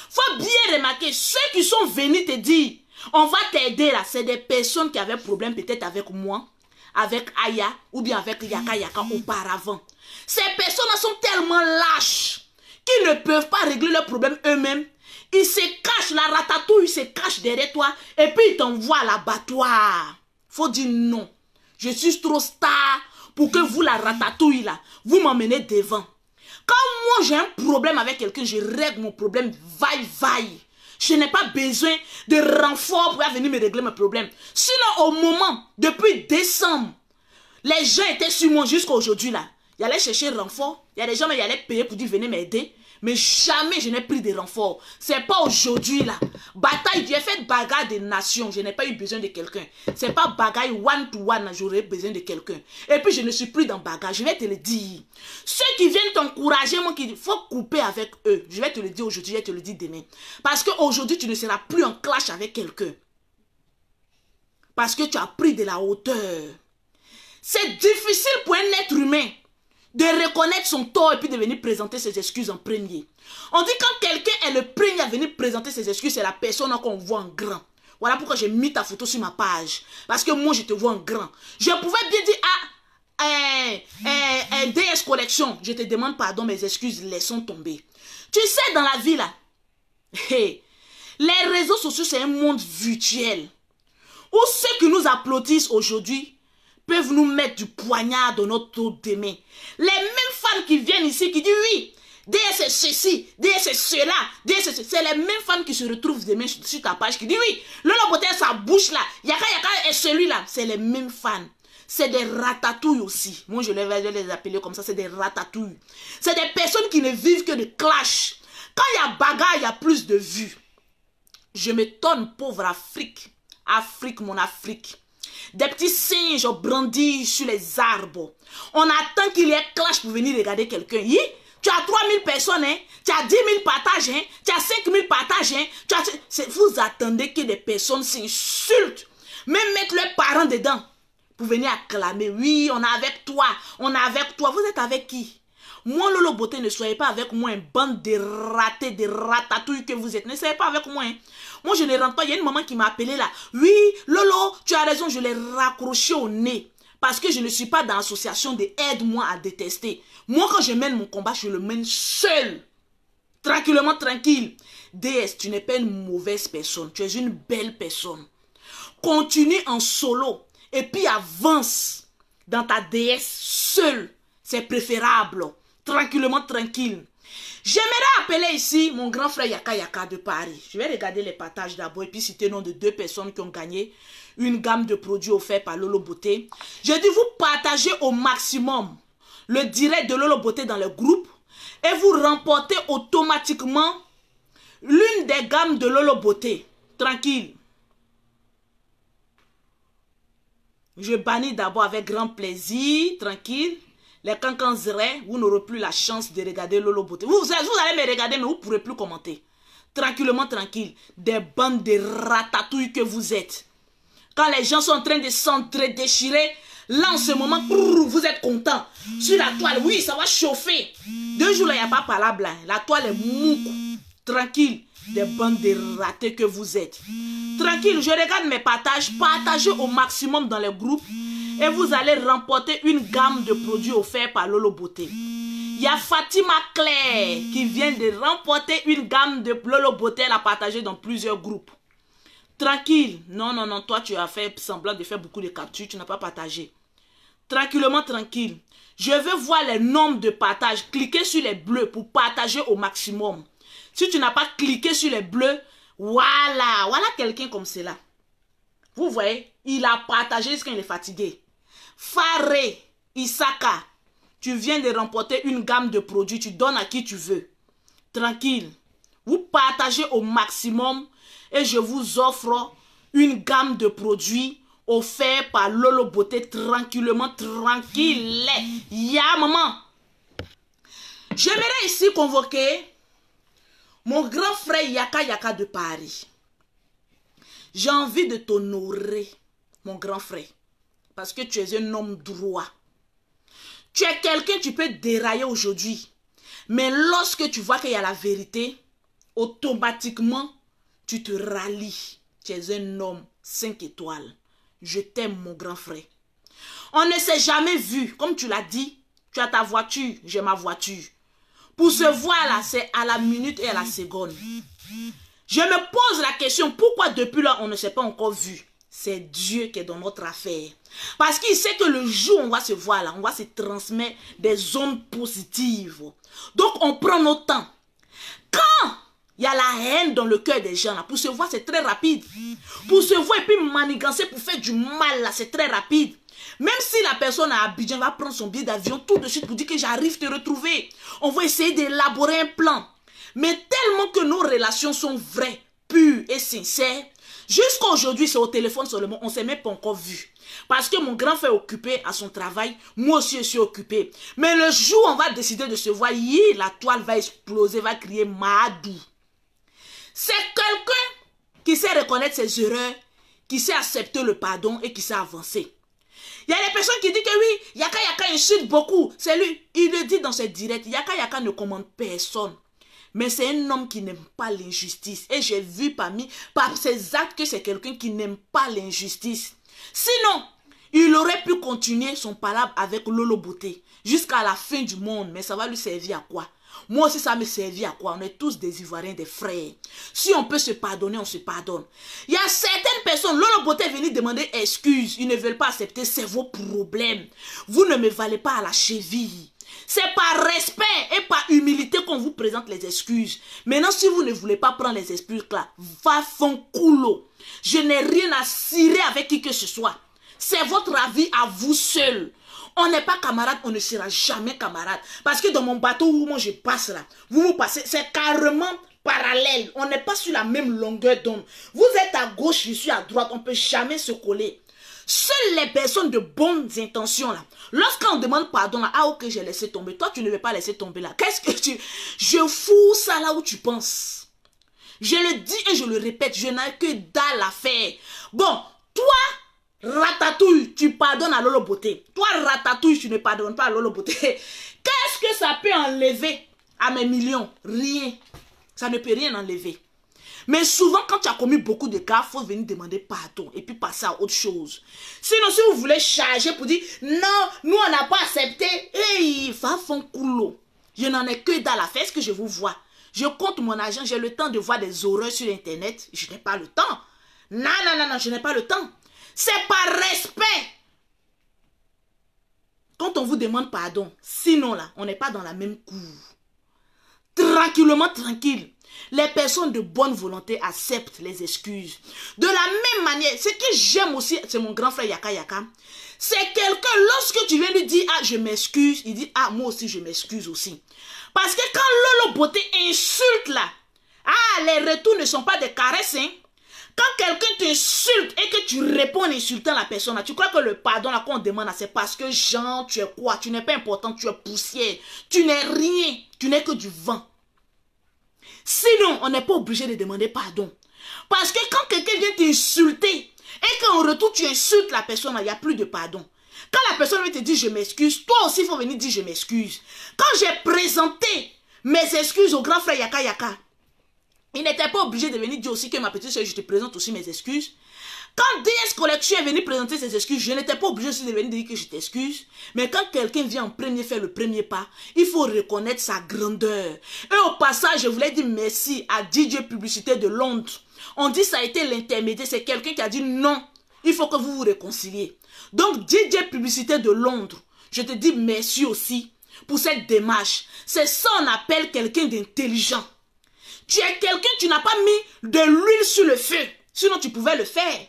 Speaker 1: Faut bien remarquer, ceux qui sont venus te dire, on va t'aider là, c'est des personnes qui avaient problème peut-être avec moi, avec Aya ou bien avec Yaka Yaka auparavant. Ces personnes sont tellement lâches qu'ils ne peuvent pas régler leurs problèmes eux-mêmes. Ils se cachent, la ratatouille se cache derrière toi et puis ils t'envoient à l'abattoir. Faut dire non. Je suis trop star pour que vous, la ratatouille là, vous m'emmenez devant. Quand moi j'ai un problème avec quelqu'un, je règle mon problème vaille. Je n'ai pas besoin de renfort pour venir me régler mes problèmes. Sinon au moment, depuis décembre, les gens étaient sur moi jusqu'à aujourd'hui là. Ils allaient chercher renfort. Il y a des gens qui allaient payer pour dire venez m'aider. Mais jamais je n'ai pris de renfort. C'est pas aujourd'hui là. Bataille, j'ai fait bagarre des nations. Je n'ai pas eu besoin de quelqu'un. C'est pas bagaille one to one. J'aurais besoin de quelqu'un. Et puis je ne suis plus dans bagarre. Je vais te le dire. Ceux qui viennent t'encourager, moi qui faut couper avec eux. Je vais te le dire aujourd'hui, je vais te le dire demain. Parce qu'aujourd'hui tu ne seras plus en clash avec quelqu'un. Parce que tu as pris de la hauteur. C'est difficile pour un être humain de reconnaître son tort et puis de venir présenter ses excuses en premier. On dit quand quelqu'un est le premier à venir présenter ses excuses, c'est la personne qu'on voit en grand. Voilà pourquoi j'ai mis ta photo sur ma page. Parce que moi, je te vois en grand. Je pouvais bien dire, DS Collection, je te demande pardon, mes excuses, laissons tomber. Tu sais, dans la vie, là, les réseaux sociaux, c'est un monde virtuel. Où ceux qui nous applaudissent aujourd'hui peuvent nous mettre du poignard dans notre dos demain. Les mêmes femmes qui viennent ici, qui disent oui, DS c'est ceci, DS c'est cela, DS c'est les mêmes femmes qui se retrouvent demain sur ta page qui disent oui, Lolo Beauté sa bouche là, Yaka Yaka est celui-là. C'est les mêmes fans. C'est des ratatouilles aussi. Moi je vais les appeler comme ça, c'est des ratatouilles. C'est des personnes qui ne vivent que de clash. Quand il y a bagarre, il y a plus de vues. Je m'étonne, pauvre Afrique. Afrique, mon Afrique. Des petits singes brandis sur les arbres. On attend qu'il y ait clash pour venir regarder quelqu'un. Tu as 3000 personnes, hein? Tu as 10 000 partages, hein? Tu as 5000 partages, hein? Vous attendez que des personnes s'insultent, même mettre leurs parents dedans, pour venir acclamer. Oui, on est avec toi. On est avec toi. Vous êtes avec qui? Moi, Lolo Beauté, ne soyez pas avec moi, une bande de ratés, de ratatouilles que vous êtes. Ne soyez pas avec moi. Hein. Moi, je ne rentre pas. Il y a une maman qui m'a appelé là. Oui, Lolo, tu as raison, je l'ai raccroché au nez. Parce que je ne suis pas dans l'association de aide-moi à détester. Moi, quand je mène mon combat, je le mène seul. Tranquillement, tranquille. DS, tu n'es pas une mauvaise personne. Tu es une belle personne. Continue en solo. Et puis avance dans ta DS seul. C'est préférable. Tranquillement, tranquille. J'aimerais appeler ici mon grand frère Yaka Yaka de Paris. Je vais regarder les partages d'abord et puis citer le nom de 2 personnes qui ont gagné une gamme de produits offerts par Lolo Beauté. Je dis vous partagez au maximum le direct de Lolo Beauté dans le groupe et vous remportez automatiquement l'une des gammes de Lolo Beauté. Tranquille. Je bannis d'abord avec grand plaisir. Tranquille. Les cancanzerets, vous n'aurez plus la chance de regarder Lolo Beauté. Vous allez me regarder, mais vous ne pourrez plus commenter. Tranquillement, tranquille. Des bandes de ratatouilles que vous êtes. Quand les gens sont en train de s'entre-déchirer, là, en ce moment, vous êtes content. Sur la toile, oui, ça va chauffer. 2 jours, là, il n'y a pas parlable. La toile est moukou. Tranquille. Des bandes de ratés que vous êtes. Tranquille, je regarde mes partages. Partagez au maximum dans les groupes. Et vous allez remporter une gamme de produits offerts par Lolo Beauté. Il y a Fatima Claire qui vient de remporter une gamme de Lolo Beauté. Elle a partagé dans plusieurs groupes. Tranquille. Non, non, non. Toi, tu as fait semblant de faire beaucoup de captures. Tu n'as pas partagé. Tranquillement, tranquille. Je veux voir les nombres de partages. Cliquez sur les bleus pour partager au maximum. Si tu n'as pas cliqué sur les bleus, voilà. Voilà quelqu'un comme cela. Vous voyez, il a partagé jusqu'à il est fatigué. Faré, Isaka, tu viens de remporter une gamme de produits, tu donnes à qui tu veux. Tranquille. Vous partagez au maximum et je vous offre une gamme de produits offerts par Lolo Beauté tranquillement, tranquille. Ya maman. J'aimerais ici convoquer mon grand frère Yaka Yaka de Paris. J'ai envie de t'honorer, mon grand frère. Parce que tu es un homme droit. Tu es quelqu'un, tu peux dérailler aujourd'hui. Mais lorsque tu vois qu'il y a la vérité, automatiquement, tu te rallies. Tu es un homme 5 étoiles. Je t'aime, mon grand frère. On ne s'est jamais vu. Comme tu l'as dit, tu as ta voiture, j'ai ma voiture. Pour se voir là, c'est à la minute et à la seconde. Je me pose la question, pourquoi depuis là, on ne s'est pas encore vu? C'est Dieu qui est dans notre affaire. Parce qu'il sait que le jour où on va se voir là, on va se transmettre des ondes positives. Donc on prend notre temps. Quand il y a la haine dans le cœur des gens là, pour se voir c'est très rapide. Pour se voir et puis manigancer pour faire du mal là, c'est très rapide. Même si la personne à Abidjan va prendre son billet d'avion tout de suite pour dire que j'arrive te retrouver. On va essayer d'élaborer un plan. Mais tellement que nos relations sont vraies, pures et sincères, jusqu'à aujourd'hui, c'est au téléphone seulement, on ne s'est même pas encore vu. Parce que mon grand frère est occupé à son travail, moi aussi je suis occupé. Mais le jour où on va décider de se voir, la toile va exploser, va crier Mahadou. C'est quelqu'un qui sait reconnaître ses erreurs, qui sait accepter le pardon et qui sait avancer. Il y a des personnes qui disent que oui, Yaka Yaka insulte beaucoup. C'est lui, il le dit dans ses directs. Yaka Yaka ne commande personne. Mais c'est un homme qui n'aime pas l'injustice. Et j'ai vu par ses actes que c'est quelqu'un qui n'aime pas l'injustice. Sinon, il aurait pu continuer son palabre avec Lolo Beauté jusqu'à la fin du monde. Mais ça va lui servir à quoi? Moi aussi, ça me servit à quoi? On est tous des Ivoiriens, des frères. Si on peut se pardonner, on se pardonne. Il y a certaines personnes, Lolo Beauté est venu demander excuse. Ils ne veulent pas accepter, c'est vos problèmes. Vous ne me valez pas à la cheville. C'est par respect et par humilité qu'on vous présente les excuses. Maintenant, si vous ne voulez pas prendre les excuses là, va fond coulo. Je n'ai rien à cirer avec qui que ce soit. C'est votre avis à vous seul. On n'est pas camarades, on ne sera jamais camarades. Parce que dans mon bateau où moi je passe là, vous passez, c'est carrément parallèle. On n'est pas sur la même longueur d'onde. Vous êtes à gauche, je suis à droite, on ne peut jamais se coller. Seules les personnes de bonnes intentions là, lorsqu'on demande pardon là, ah ok j'ai laissé tomber, toi tu ne veux pas laisser tomber là, qu'est-ce que tu... Je fous ça là où tu penses. Je le dis et je le répète, je n'ai que dalle à faire. Bon, toi, Ratatouille, tu pardonnes à Lolo Beauté. Toi, Ratatouille, tu ne pardonnes pas à Lolo Beauté. Qu'est-ce que ça peut enlever à mes millions? Rien. Ça ne peut rien enlever. Mais souvent, quand tu as commis beaucoup de cas, il faut venir demander pardon et puis passer à autre chose. Sinon, si vous voulez charger pour dire non, nous on n'a pas accepté, hey, va fond coulo. Je n'en ai que dans la fesse que je vous vois. Je compte mon argent, j'ai le temps de voir des horreurs sur Internet. Je n'ai pas le temps. Non, non, non, non, je n'ai pas le temps. C'est par respect. Quand on vous demande pardon, sinon là, on n'est pas dans la même cour. Tranquillement, tranquille. Les personnes de bonne volonté acceptent les excuses. De la même manière, ce que j'aime aussi, c'est mon grand frère Yaka Yaka. C'est quelqu'un, lorsque tu viens lui dire, ah, je m'excuse, il dit, ah, moi aussi, je m'excuse aussi. Parce que quand Lolo Beauté insulte là, ah, les retours ne sont pas des caresses, hein. Quand quelqu'un t'insulte et que tu réponds en insultant la personne, là, tu crois que le pardon là qu'on demande, c'est parce que genre, tu es quoi? Tu n'es pas important, tu es poussière. Tu n'es rien, tu n'es que du vent. Sinon, on n'est pas obligé de demander pardon. Parce que quand quelqu'un vient t'insulter et qu'en retour tu insultes la personne, il n'y a plus de pardon. Quand la personne vient te dire je m'excuse, toi aussi il faut venir dire je m'excuse. Quand j'ai présenté mes excuses au grand frère Yaka Yaka, il n'était pas obligé de venir dire aussi que ma petite soeur, je te présente aussi mes excuses. Quand DS Collection est venu présenter ses excuses, je n'étais pas obligé aussi de venir dire que je t'excuse. Mais quand quelqu'un vient en premier faire le premier pas, il faut reconnaître sa grandeur. Et au passage, je voulais dire merci à DJ Publicité de Londres. On dit que ça a été l'intermédiaire, c'est quelqu'un qui a dit non, il faut que vous vous réconciliez. Donc DJ Publicité de Londres, je te dis merci aussi pour cette démarche. C'est ça qu'on appelle quelqu'un d'intelligent. Tu es quelqu'un, tu n'as pas mis de l'huile sur le feu, sinon tu pouvais le faire.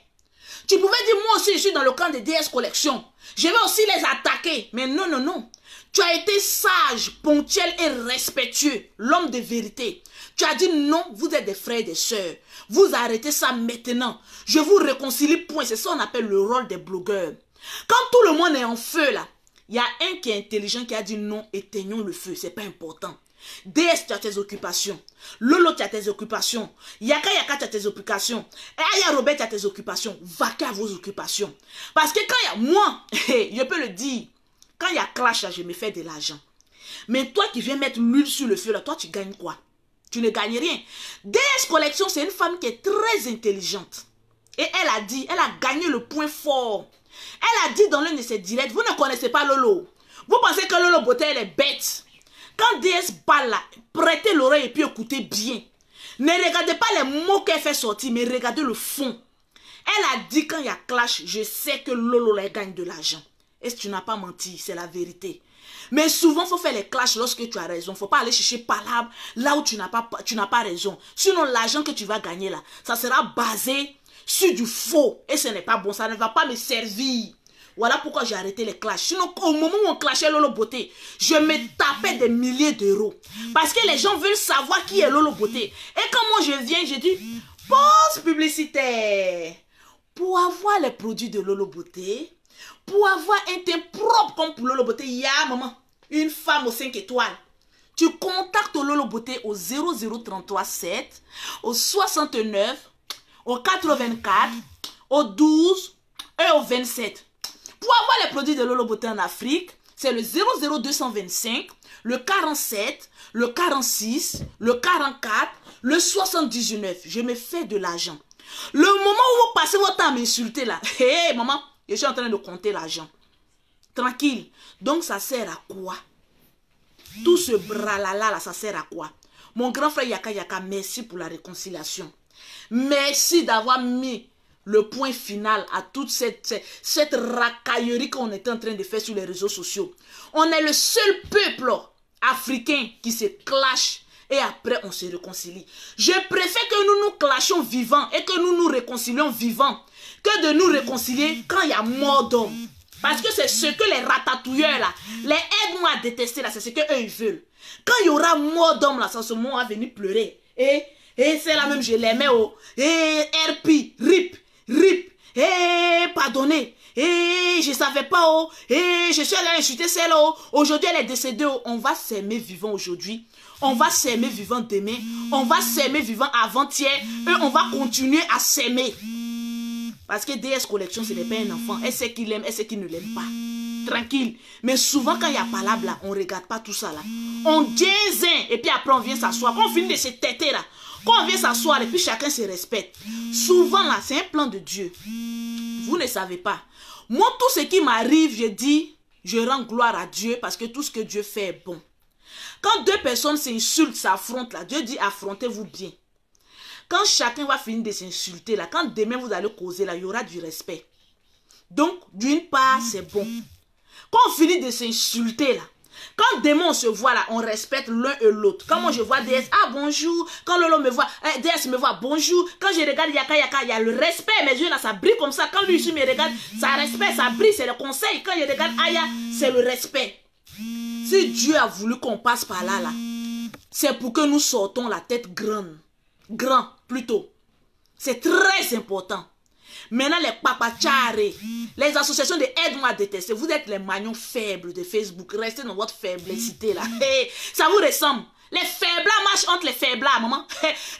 Speaker 1: Tu pouvais dire, moi aussi, je suis dans le camp de DS Collection. Je vais aussi les attaquer. Mais non, non, non. Tu as été sage, ponctuel et respectueux. L'homme de vérité. Tu as dit non, vous êtes des frères et des sœurs. Vous arrêtez ça maintenant. Je vous réconcilie, point. C'est ça qu'on appelle le rôle des blogueurs. Quand tout le monde est en feu, là, il y a un qui est intelligent qui a dit non, éteignons le feu. C'est pas important. DS, tu as tes occupations. Lolo, tu as tes occupations. Yaka Yaka, tu as tes occupations. Et Aya Robert, tu as tes occupations. Vaquez à vos occupations. Parce que quand il y a, moi, je peux le dire, quand il y a clash, là, je me fais de l'argent. Mais toi qui viens mettre l'huile sur le feu, là, toi, tu gagnes quoi? Tu ne gagnes rien. DS Collection, c'est une femme qui est très intelligente. Et elle a dit, elle a gagné le point fort. Elle a dit dans l'un de ses directs, vous ne connaissez pas Lolo. Vous pensez que Lolo Beauté, elle est bête. Quand DS parle là, prêtez l'oreille et puis écoutez bien. Ne regardez pas les mots qu'elle fait sortir, mais regardez le fond. Elle a dit quand il y a clash, je sais que Lolo là, gagne de l'argent. Et si tu n'as pas menti, c'est la vérité. Mais souvent, il faut faire les clashs lorsque tu as raison. Il ne faut pas aller chercher palabre là où tu n'as pas raison. Sinon, l'argent que tu vas gagner là, ça sera basé sur du faux. Et ce n'est pas bon, ça ne va pas me servir. Voilà pourquoi j'ai arrêté les clashs. Sinon, au moment où on clashait Lolo Beauté, je me tapais des milliers d'euros. Parce que les gens veulent savoir qui est Lolo Beauté. Et quand moi je viens, je dis, pause publicitaire. Pour avoir les produits de Lolo Beauté, pour avoir un teint propre comme pour Lolo Beauté, il y a maman, une femme aux 5 étoiles. Tu contactes Lolo Beauté au 0033 7, au 69, au 84, au 12 et au 27. Pour avoir les produits de Lolo Beauté en Afrique, c'est le 00225, le 47, le 46, le 44, le 79. Je me fais de l'argent. Le moment où vous passez votre temps à m'insulter là, hé maman, je suis en train de compter l'argent. Tranquille. Donc ça sert à quoi? Tout ce bralala là, ça sert à quoi? Mon grand frère Yaka Yaka, merci pour la réconciliation. Merci d'avoir mis le point final à toute cette racaillerie qu'on était en train de faire sur les réseaux sociaux. On est le seul peuple africain qui se clash et après on se réconcilie. Je préfère que nous nous clashions vivants et que nous nous réconcilions vivants que de nous réconcilier quand il y a mort d'homme. Parce que c'est ce que les ratatouilleurs là, les aide-moi à détester là, c'est ce qu'eux ils veulent. Quand il y aura mort d'homme là, ça ce moment va venir pleurer. Et c'est là même je l'aimais oh. Et RP, RIP. RIP, pardonnez, je savais pas, oh, je suis allé insulter celle, oh, aujourd'hui elle est décédée, oh. On va s'aimer vivant aujourd'hui, on va s'aimer vivant demain, on va s'aimer vivant avant-hier, et on va continuer à s'aimer. Parce que DS Collection, ce n'est pas un enfant. Elle sait qu'il aime, elle sait qu'il ne l'aime pas. Tranquille. Mais souvent, quand il y a palabre là, on ne regarde pas tout ça là. On dit et puis après on vient s'asseoir. Quand on finit de se têter là, quand on vient s'asseoir et puis chacun se respecte. Souvent là, c'est un plan de Dieu. Vous ne savez pas. Moi, tout ce qui m'arrive, je dis, je rends gloire à Dieu parce que tout ce que Dieu fait est bon. Quand deux personnes s'insultent, s'affrontent là, Dieu dit affrontez-vous bien. Quand chacun va finir de s'insulter là, quand demain vous allez causer là, il y aura du respect. Donc, d'une part, c'est bon. Quand on finit de s'insulter là, quand demain on se voit là, on respecte l'un et l'autre. Quand moi je vois DS, ah bonjour. Quand Lolo me voit, DS me voit, bonjour. Quand je regarde Yaka Yaka, il y a le respect. Mes yeux là, ça brille comme ça. Quand lui ici me regarde, ça respecte, ça brille, c'est le conseil. Quand je regarde Aya, c'est le respect. Si Dieu a voulu qu'on passe par là, c'est pour que nous sortons la tête grande. Grand, plutôt. C'est très important. Maintenant, les papacharés, les associations de aide-moi à détester, vous êtes les magnons faibles de Facebook. Restez dans votre faiblessité là. Ça vous ressemble. Les faiblards marchent entre les faiblards, maman.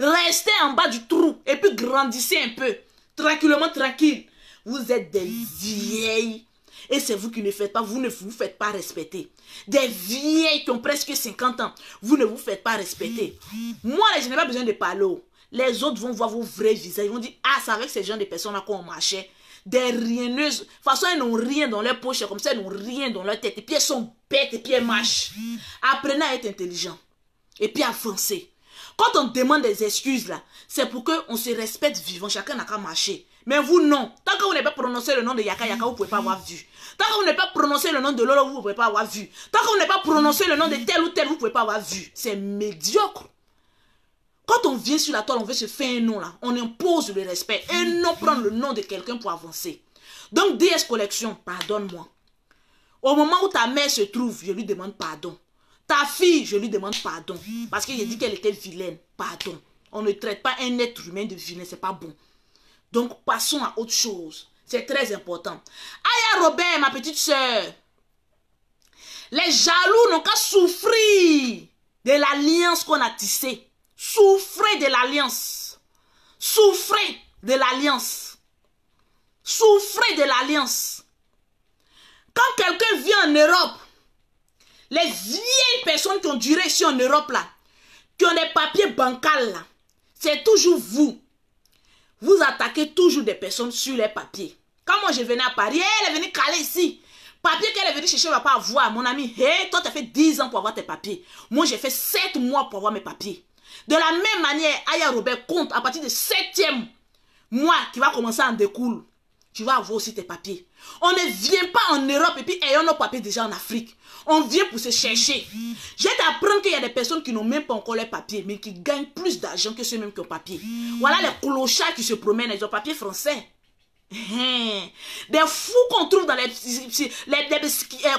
Speaker 1: Restez en bas du trou et puis grandissez un peu. Tranquillement, tranquille. Vous êtes des vieilles. Et c'est vous qui ne faites pas, vous ne vous faites pas respecter. Des vieilles qui ont presque 50 ans, vous ne vous faites pas respecter. Moi, je n'ai pas besoin de parler. Les autres vont voir vos vrais visages. Ils vont dire, ah, c'est avec ces gens de personnes-là qu'on marchait. Des rienneuses. De toute façon, elles n'ont rien dans leur poche, comme ça, elles n'ont rien dans leur tête. Et puis, elles sont bêtes, et puis elles marchent. Apprenez à être intelligent. Et puis, avancez. Quand on demande des excuses, là, c'est pour qu'on se respecte vivant. Chacun n'a qu'à marcher. Mais vous, non. Tant que vous n'avez pas prononcé le nom de Yaka Yaka, vous ne pouvez pas avoir vu. Tant que vous n'avez pas prononcé le nom de Lolo, vous ne pouvez pas avoir vu. Tant que vous n'avez pas prononcé le nom de tel ou tel, vous ne pouvez pas avoir vu. C'est médiocre. Quand on vient sur la toile, on veut se faire un nom là. On impose le respect. Et non prendre le nom de quelqu'un pour avancer. Donc, DS Collection, pardonne-moi. Au moment où ta mère se trouve, je lui demande pardon. Ta fille, je lui demande pardon. Parce que j'ai dit qu'elle était vilaine. Pardon. On ne traite pas un être humain de vilain, c'est pas bon. Donc, passons à autre chose. C'est très important. Aya Robert, ma petite soeur. Les jaloux n'ont qu'à souffrir de l'alliance qu'on a tissée. Souffrez de l'alliance. Souffrez de l'alliance. Souffrez de l'alliance. Quand quelqu'un vient en Europe, les vieilles personnes qui ont duré ici en Europe là, qui ont des papiers bancals là, c'est toujours vous. Vous attaquez toujours des personnes sur les papiers. Quand moi je venais à Paris, elle est venue caler ici. Papier qu'elle est venue chercher, elle ne va pas avoir. Mon ami, hey, toi tu as fait 10 ans pour avoir tes papiers. Moi j'ai fait 7 mois pour avoir mes papiers. De la même manière, Aya Robert compte à partir du 7e mois qui va commencer à en découler. Tu vas avoir aussi tes papiers. On ne vient pas en Europe et puis ayons nos papiers déjà en Afrique. On vient pour se chercher. Je vais t'apprendre qu'il y a des personnes qui n'ont même pas encore les papiers, mais qui gagnent plus d'argent que ceux-mêmes qui ont papier. Voilà les clochards qui se promènent, ils ont papier français. Des fous qu'on trouve dans les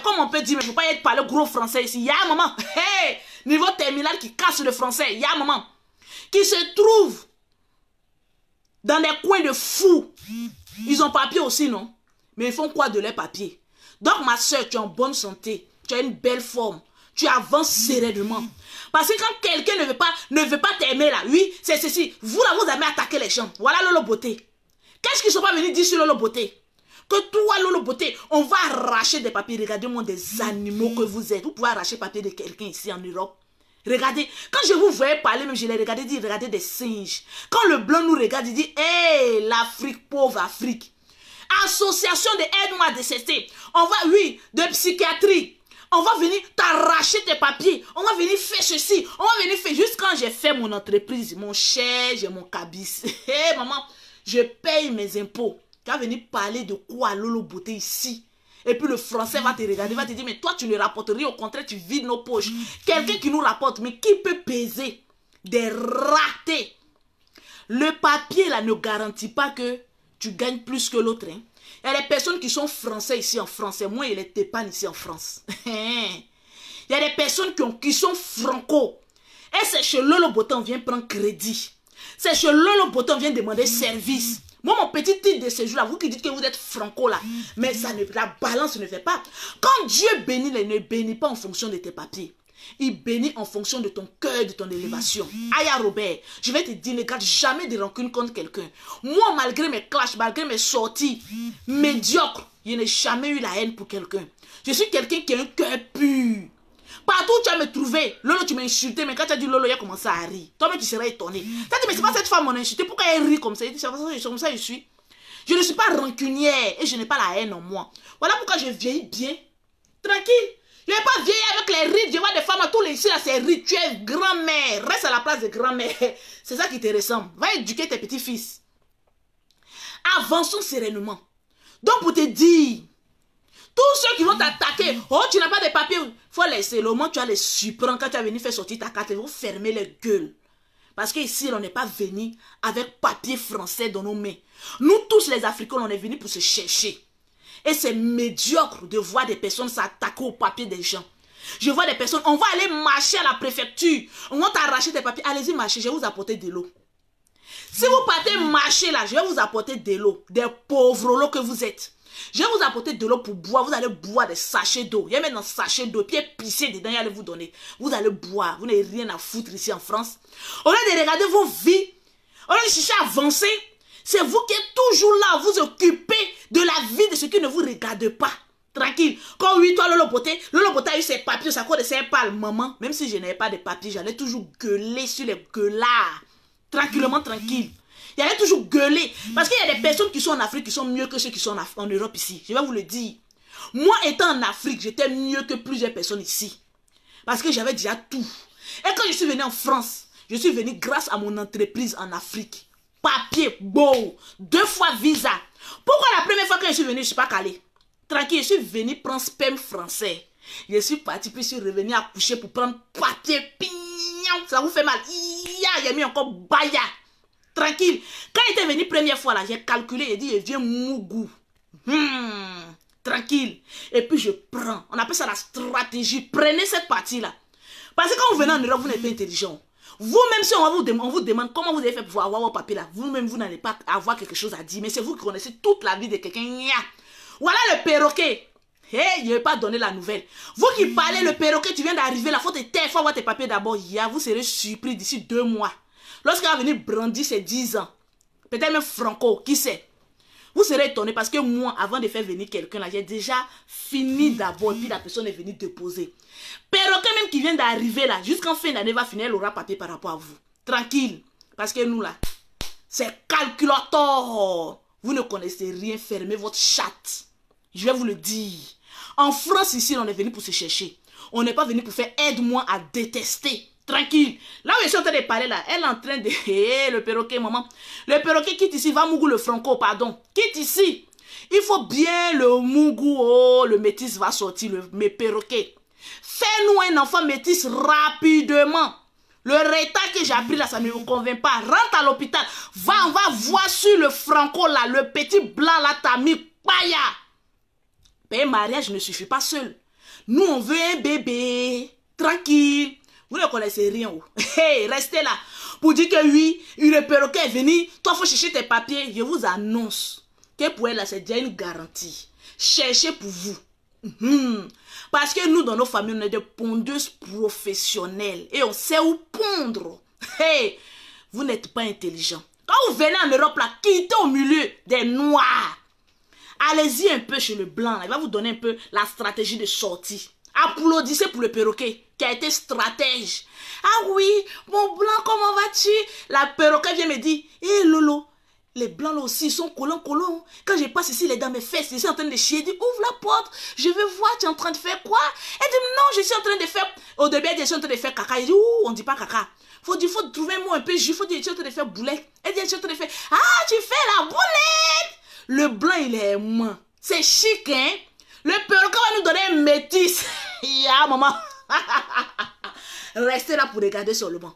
Speaker 1: comme on peut dire, mais il ne faut pas être parler gros français ici. Il y a un moment, niveau terminal qui casse le français. Il y a un moment qui se trouve dans des coins de fous. Ils ont papier aussi, non? Mais ils font quoi de leurs papiers? Donc, ma soeur, tu es en bonne santé. Tu as une belle forme. Tu avances sereinement. Parce que quand quelqu'un ne veut pas t'aimer là, oui, c'est ceci. Vous là, vous avez attaqué les gens. Voilà Lolo Beauté. Qu'est-ce qu'ils ne sont pas venus dire sur Lolo Beauté? Que toi, Lolo Beauté, on va arracher des papiers. Regardez-moi des animaux que vous êtes. Vous pouvez arracher papier de quelqu'un ici en Europe. Regardez, quand je vous voyais parler, même je les regardais dire, regardez des singes. Quand le blanc nous regarde, il dit, hé, l'Afrique, pauvre Afrique. Association de aide-moi à décester. On va, oui, de psychiatrie. On va venir t'arracher tes papiers. On va venir faire ceci. On va venir faire, juste quand j'ai fait mon entreprise, mon cher, j'ai mon cabis. Hé, maman, je paye mes impôts. Tu vas venir parler de quoi, Lolo Beauté, ici? Et puis le français va te regarder, va te dire, mais toi tu ne rapportes rien, au contraire tu vides nos poches. Quelqu'un qui nous rapporte, mais qui peut peser des ratés? Le papier là ne garantit pas que tu gagnes plus que l'autre. Hein. Il y a des personnes qui sont français ici en France, et moi il les tépanne ici en France. Il y a des personnes qui sont franco. Et c'est chez Lolo Beauté on vient prendre crédit. C'est chez Lolo Beauté on vient demander service. Moi, mon petit titre de séjour là, vous qui dites que vous êtes franco là, mais ça ne, la balance ne fait pas. Quand Dieu bénit, il ne bénit pas en fonction de tes papiers. Il bénit en fonction de ton cœur, de ton élévation. Aya Robert, je vais te dire, ne garde jamais de rancune contre quelqu'un. Moi, malgré mes clashs, malgré mes sorties médiocres, je n'ai jamais eu la haine pour quelqu'un. Je suis quelqu'un qui a un cœur pur. Partout où tu vas me trouver, Lolo, tu m'as insulté, mais quand tu as dit Lolo, il a commencé à rire. Toi-même, tu serais étonné. Tu as dit, mais c'est pas cette femme, on a insulté. Pourquoi elle rit comme ça? C'est comme ça que je suis. Je ne suis pas rancunière et je n'ai pas la haine en moi. Voilà pourquoi je vieillis bien. Tranquille. Je ne vais pas vieillir avec les rides. Je vois des femmes à tous les ici, là, c'est rides. Tu es grand-mère. Reste à la place de grand-mère. C'est ça qui te ressemble. Va éduquer tes petits-fils. Avançons sereinement. Donc, pour te dire, tous ceux qui vont t'attaquer, oh, tu n'as pas de papiers, il faut laisser. Le moment où tu vas les surprendre, quand tu vas venir faire sortir ta carte, ils vont fermer les gueules. Parce qu'ici, on n'est pas venu avec papier français dans nos mains. Nous tous, les Africains, on est venus pour se chercher. Et c'est médiocre de voir des personnes s'attaquer au papier des gens. Je vois des personnes, on va aller marcher à la préfecture. On va t'arracher tes papiers. Allez-y marcher, je vais vous apporter de l'eau. Si vous partez marcher là, je vais vous apporter de l'eau. Des pauvres lots que vous êtes. Je vais vous apporter de l'eau pour boire. Vous allez boire des sachets d'eau. Il y a même un sachet d'eau. Puis pisser dedans, il allait vous donner. Vous allez boire. Vous n'avez rien à foutre ici en France. Au lieu de regarder vos vies, au lieu de chercher à avancer, c'est vous qui êtes toujours là, vous occupez de la vie de ceux qui ne vous regardent pas. Tranquille. Quand oui, toi, Lolo Poté a eu ses papiers, ça cause de ses pales. Maman, même si je n'avais pas de papiers, j'allais toujours gueuler sur les gueulards. Tranquillement, tranquille. J'allais toujours gueuler. Parce qu'il y a des personnes qui sont en Afrique qui sont mieux que ceux qui sont en Europe ici. Je vais vous le dire. Moi, étant en Afrique, j'étais mieux que plusieurs personnes ici. Parce que j'avais déjà tout. Et quand je suis venu en France, je suis venu grâce à mon entreprise en Afrique. Papier, beau, 2 fois visa. Pourquoi la première fois que je suis venu, je ne suis pas calé? Tranquille, je suis venu prendre sperme français. Je suis parti, puis je suis revenu accoucher pour prendre papier, pignon. Ça vous fait mal. J'ai mis encore baya. Tranquille. Quand il était venu première fois là, j'ai calculé, j'ai dit, je viens Mougou. Tranquille. Et puis je prends. On appelle ça la stratégie. Prenez cette partie-là. Parce que quand vous venez en Europe, vous n'êtes pas intelligent. Vous-même, si on vous demande comment vous avez fait pour avoir vos papiers là, vous-même, vous n'allez pas avoir quelque chose à dire. Mais c'est vous qui connaissez toute la vie de quelqu'un. Voilà le perroquet. Hey, je ne vais pas donner la nouvelle. Vous qui parlez, le perroquet, tu viens d'arriver, la faute est telle, il faut avoir tes papiers d'abord. Vous serez surpris d'ici 2 mois. Lorsqu'il va venir brandir ses 10 ans, peut-être même Franco, qui sait? Vous serez étonné parce que moi, avant de faire venir quelqu'un là, j'ai déjà fini d'abord et puis la personne est venue déposer. Perroquet même qui vient d'arriver là, jusqu'en fin d'année va finir, elle aura papier par rapport à vous. Tranquille. Parce que nous là, c'est calculateur. Vous ne connaissez rien, fermez votre chat. Je vais vous le dire. En France ici, on est venu pour se chercher. On n'est pas venu pour faire aide-moi à détester. Tranquille. Là où je suis en train de parler là, elle est en train de... le perroquet, maman. Le perroquet quitte ici, va Mougou le Franco, pardon. Quitte ici. Il faut bien le Mougou, oh, le métis va sortir, mes perroquets. Fais-nous un enfant métis rapidement. Le retard que j'ai appris là, ça ne me convainc pas. Rentre à l'hôpital. Va, on va voir sur le Franco là, le petit blanc là, t'as mis paya. Mais un mariage ne suffit pas seul. Nous, on veut un bébé. Tranquille. Vous ne connaissez rien. Hey, restez là. Pour dire que oui, le perroquet est venu. Toi, il faut chercher tes papiers. Je vous annonce que pour elle, c'est déjà une garantie. Cherchez pour vous. Parce que nous, dans nos familles, on est des pondeuses professionnelles. Et on sait où pondre. Hey, vous n'êtes pas intelligent. Quand vous venez en Europe, là, quittez au milieu des noirs. Allez-y un peu chez le blanc. Là. Il va vous donner un peu la stratégie de sortie. Applaudissez pour le perroquet qui a été stratège. Ah oui, mon blanc, comment vas-tu? La perroquet vient me dire, hé Lolo, les blancs là aussi, ils sont collants. Quand je passe ici, les dans mes fesses, ils sont en train de chier. Je dis, ouvre la porte, je veux voir, tu es en train de faire quoi? Elle dit, non, je suis en train de faire... Au début, elle dit, je suis en train de faire caca. Je dis, ouh, on ne dit pas caca. Faut trouver un mot un peu juste, faut dire, je suis en train de faire boulette. Elle dit, je suis en train de faire... Ah, tu fais la boulette! Le blanc, il est aimant. C'est chic, hein? Le perroquet va nous donner un métis. Maman. Restez là pour regarder seulement.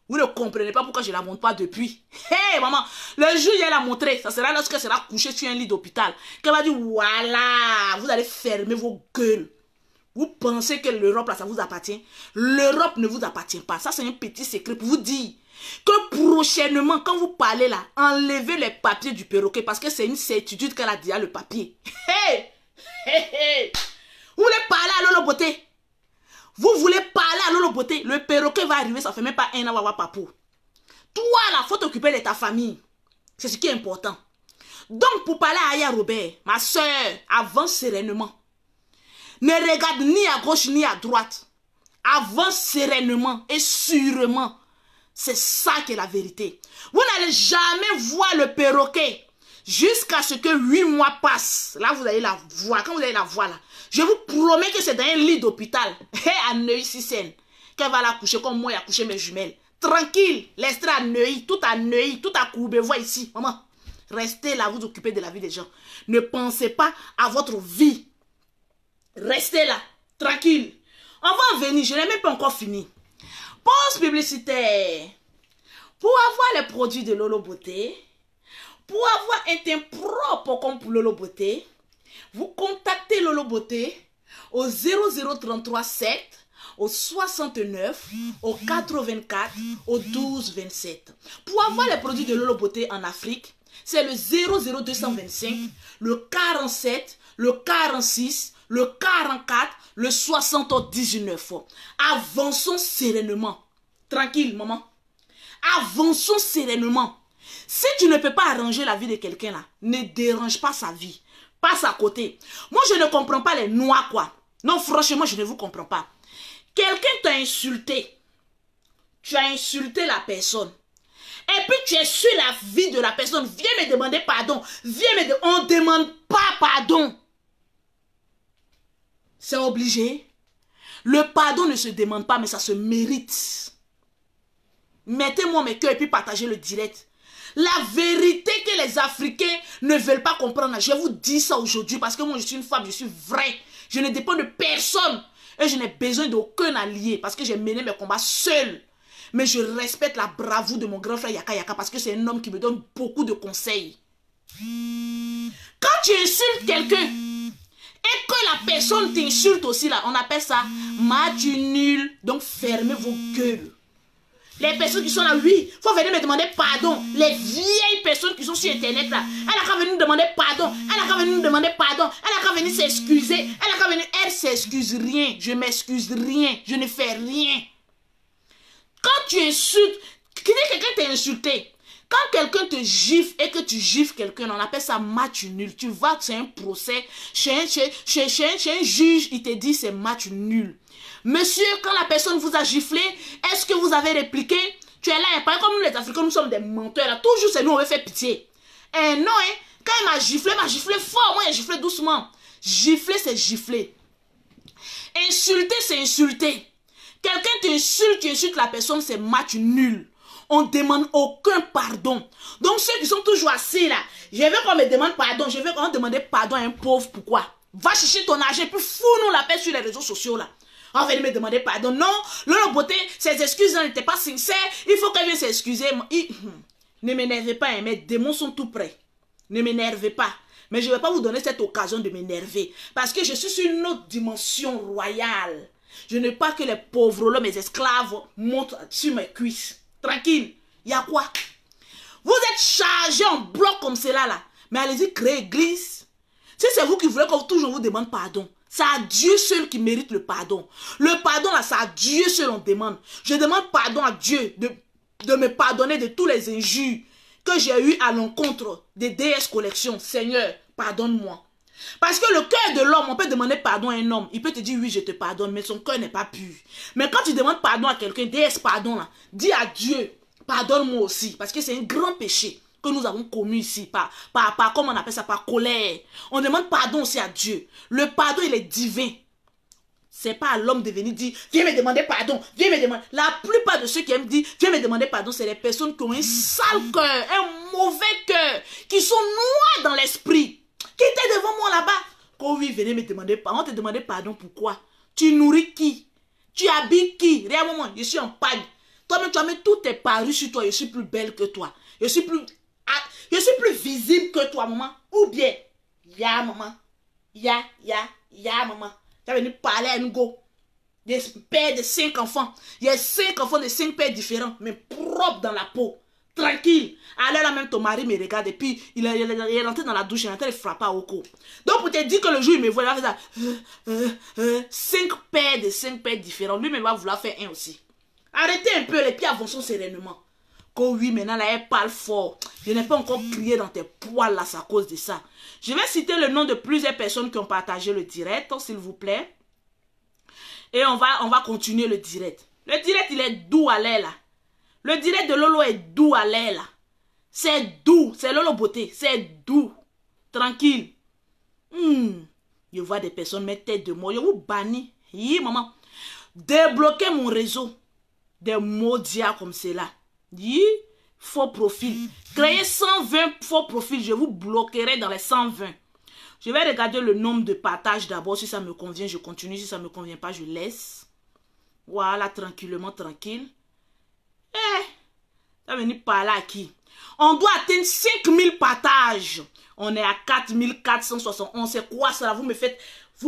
Speaker 1: Vous ne comprenez pas pourquoi je ne la montre pas depuis. Hey, maman. Le jour où elle a montré, ça sera lorsqu'elle sera couchée sur un lit d'hôpital. Qu'elle va dire, voilà, vous allez fermer vos gueules. Vous pensez que l'Europe, là, ça vous appartient? L'Europe ne vous appartient pas. Ça, c'est un petit secret pour vous dire que prochainement, quand vous parlez là, enlevez les papiers du perroquet parce que c'est une certitude qu'elle a déjà le papier. Hey! Hey! Vous voulez parler à Lolo Beauté? Vous voulez parler à Lolo Beauté, le perroquet va arriver, ça fait même pas un an, va avoir papou. Toi, là, faut t'occuper de ta famille. C'est ce qui est important. Donc, pour parler à Aya Robert, ma soeur, avance sereinement. Ne regarde ni à gauche ni à droite. Avance sereinement et sûrement. C'est ça qui est la vérité. Vous n'allez jamais voir le perroquet jusqu'à ce que 8 mois passent. Là, vous allez la voir. Quand vous allez la voir, là, je vous promets que c'est dans un lit d'hôpital. À Neuilly-Sicène. Qu'elle va la coucher comme moi, il a couché mes jumelles. Tranquille. Laissez à Neuilly, tout à Courbevoie ici. Maman, restez là, vous occupez de la vie des gens. Ne pensez pas à votre vie. Restez là, tranquille. On va en venir, je n'ai même pas encore fini. Pause publicitaire. Pour avoir les produits de Lolo Beauté, pour avoir un teint propre comme pour Lolo Beauté, vous contactez Lolo Beauté au 0033 7, au 69, au 84, au 12 27. Pour avoir les produits de Lolo Beauté en Afrique, c'est le 00225, le 47, le 46, le 44, le 79. Avançons sereinement. Tranquille, maman. Avançons sereinement. Si tu ne peux pas arranger la vie de quelqu'un là, ne dérange pas sa vie. Passe à côté. Moi, je ne comprends pas les noix, quoi. Non, franchement, je ne vous comprends pas. Quelqu'un t'a insulté. Tu as insulté la personne. Et puis tu es sur la vie de la personne. Viens me demander pardon. On ne demande pas pardon. C'est obligé. Le pardon ne se demande pas, mais ça se mérite. Mettez-moi mes cœurs et puis partagez le direct. La vérité que les Africains ne veulent pas comprendre. Je vous dis ça aujourd'hui parce que moi je suis une femme, je suis vraie. Je ne dépends de personne. Et je n'ai besoin d'aucun allié parce que j'ai mené mes combats seul. Mais je respecte la bravoure de mon grand frère Yaka Yaka parce que c'est un homme qui me donne beaucoup de conseils. Quand tu insultes quelqu'un et que la personne t'insulte aussi là, on appelle ça match nul. Donc fermez vos gueules. Les personnes qui sont là, oui, il faut venir me demander pardon. Les vieilles personnes qui sont sur internet là, elle a qu'à venir nous demander pardon. Elle a qu'à venir nous demander pardon. Elle a qu'à venir s'excuser. Elle a qu'à venir, elle s'excuse rien. Je m'excuse rien. Je ne fais rien. Quand tu insultes, quelqu'un t'a insulté. Quand quelqu'un te gifle et que tu gifles quelqu'un, on appelle ça match nul. Tu vas, c'est un procès, chez un juge, il te dit c'est match nul. Monsieur, quand la personne vous a giflé, est-ce que vous avez répliqué? Tu es là, et pas comme nous les Africains, nous sommes des menteurs. Là. Toujours c'est nous, on veut faire pitié. Et non, hein, quand il m'a giflé fort. Moi, il a giflé doucement. Gifler, c'est gifler. Insulter, c'est insulter. Quelqu'un t'insulte, tu insultes la personne, c'est match nul. On ne demande aucun pardon. Donc ceux qui sont toujours assis là, je veux qu'on me demande pardon, je veux qu'on demande pardon à un pauvre, pourquoi? Va chercher ton argent, puis fous-nous la paix sur les réseaux sociaux là. On va me demander pardon. Non, Lolo Beauté, ses excuses n'étaient pas sincères, il faut qu'elle vienne s'excuser. Ne m'énervez pas, hein, mes démons sont tout prêts. Ne m'énervez pas. Mais je ne vais pas vous donner cette occasion de m'énerver. Parce que je suis sur une autre dimension royale. Je ne veux pas que les pauvres, là, mes esclaves, montent sur mes cuisses. Tranquille. Il y a quoi? Vous êtes chargés en bloc comme cela là. Mais allez-y créer église. Si c'est vous qui voulez qu'on toujours vous demande pardon, c'est à Dieu seul qui mérite le pardon. Le pardon là, c'est à Dieu seul on demande. Je demande pardon à Dieu de me pardonner de tous les injures que j'ai eu à l'encontre des DS Collection. Seigneur, pardonne-moi. Parce que le cœur de l'homme, on peut demander pardon à un homme. Il peut te dire oui, je te pardonne, mais son cœur n'est pas pur. Mais quand tu demandes pardon à quelqu'un, DS pardon là, dis à Dieu, pardonne-moi aussi. Parce que c'est un grand péché que nous avons commis ici, par comment on appelle ça, par colère. On demande pardon aussi à Dieu. Le pardon, il est divin. C'est pas à l'homme de venir dire, viens me demander pardon, viens me demander. La plupart de ceux qui aiment dire, viens me demander pardon, c'est les personnes qui ont un sale cœur, un mauvais cœur, qui sont noirs dans l'esprit. Qui était devant moi là-bas? Quand oui, venez me demander pardon. On te demandait pardon, pourquoi? Tu nourris qui? Tu habilles qui? Regarde moi, je suis en panne. Toi-même, tu as mis toutes tes parures sur toi. Je suis plus belle que toi. Je suis plus visible que toi, maman. Ou bien, ya, maman. Ya, maman. Tu as venu parler à une go. Des pères de 5 enfants. Il y a 5 enfants de 5 pères différents, mais propres dans la peau. tranquille. Alors là même ton mari me regarde et puis il est rentré dans la douche, il est en train de frapper au cou. Donc pour te dire que le jour il me voit, il va faire ça. 5 paires différents. Lui-même va vouloir faire un aussi. Arrêtez un peu les pieds, avançons sereinement. Que oui, maintenant là, elle parle fort. Je n'ai pas encore crié dans tes poils là, c'est à cause de ça. Je vais citer le nom de plusieurs personnes qui ont partagé le direct, s'il vous plaît. Et on va continuer le direct. Le direct, il est doux à l'air là. Le direct de Lolo est doux à l'air là. C'est doux. C'est Lolo Beauté. C'est doux. Tranquille. Je vois des personnes mettre tête de moi. Je vous bannis. Maman. Débloquez mon réseau. Des maudits comme cela. Faux profil. Créez 120 faux profils. Je vous bloquerai dans les 120. Je vais regarder le nombre de partages d'abord. Si ça me convient, je continue. Si ça ne me convient pas, je laisse. Voilà, tranquillement, tranquille. Ça va venir parler à qui? On doit atteindre 5000 partages. On est à 4471. C'est quoi ça? Vous